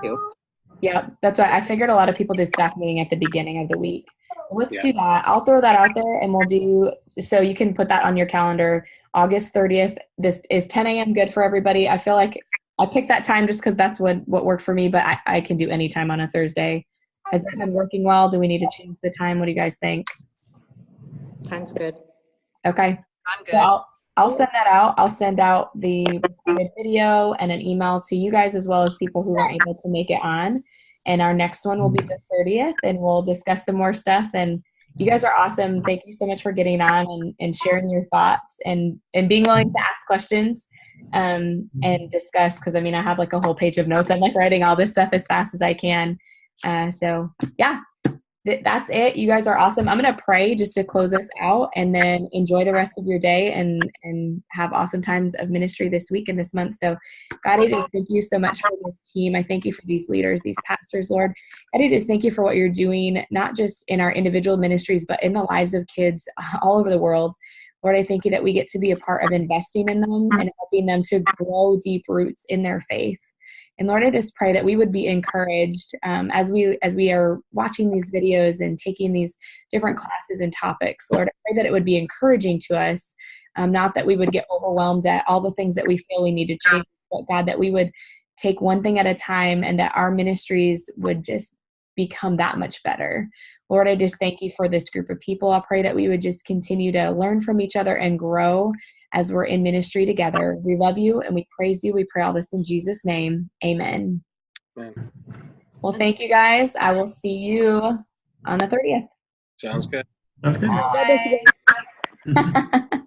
too. Yeah, that's why I figured a lot of people did staff meeting at the beginning of the week. Let's do that. I'll throw that out there, and we'll do, so you can put that on your calendar. August 30th. This is 10 a.m. good for everybody. I feel like I picked that time just because that's what worked for me, but I can do any time on a Thursday. Has that been working well? Do we need to change the time? What do you guys think? Time's good. Okay. I'm good. So I'll send that out. I'll send out the recorded video and an email to you guys as well as people who weren't able to make it on. And our next one will be the 30th, and we'll discuss some more stuff. And you guys are awesome. Thank you so much for getting on and sharing your thoughts and being willing to ask questions and discuss. Because I mean, I have like a whole page of notes. I'm like writing all this stuff as fast as I can. So yeah, that's it. You guys are awesome. I'm going to pray just to close us out, and then enjoy the rest of your day and have awesome times of ministry this week and this month. So God, I just thank you so much for this team. I thank you for these leaders, these pastors, Lord. God, I just thank you for what you're doing, not just in our individual ministries, but in the lives of kids all over the world. Lord, I thank you that we get to be a part of investing in them and helping them to grow deep roots in their faith. And Lord, I just pray that we would be encouraged as we are watching these videos and taking these different classes and topics. Lord, I pray that it would be encouraging to us, not that we would get overwhelmed at all the things that we feel we need to change, but God, that we would take one thing at a time and that our ministries would just become that much better. Lord, I just thank you for this group of people. I pray that we would just continue to learn from each other and grow as we're in ministry together. We love you and we praise you. We pray all this in Jesus' name. Amen. Amen. Well, thank you guys. I will see you on the 30th. Sounds good. Sounds good. God bless you guys. Bye.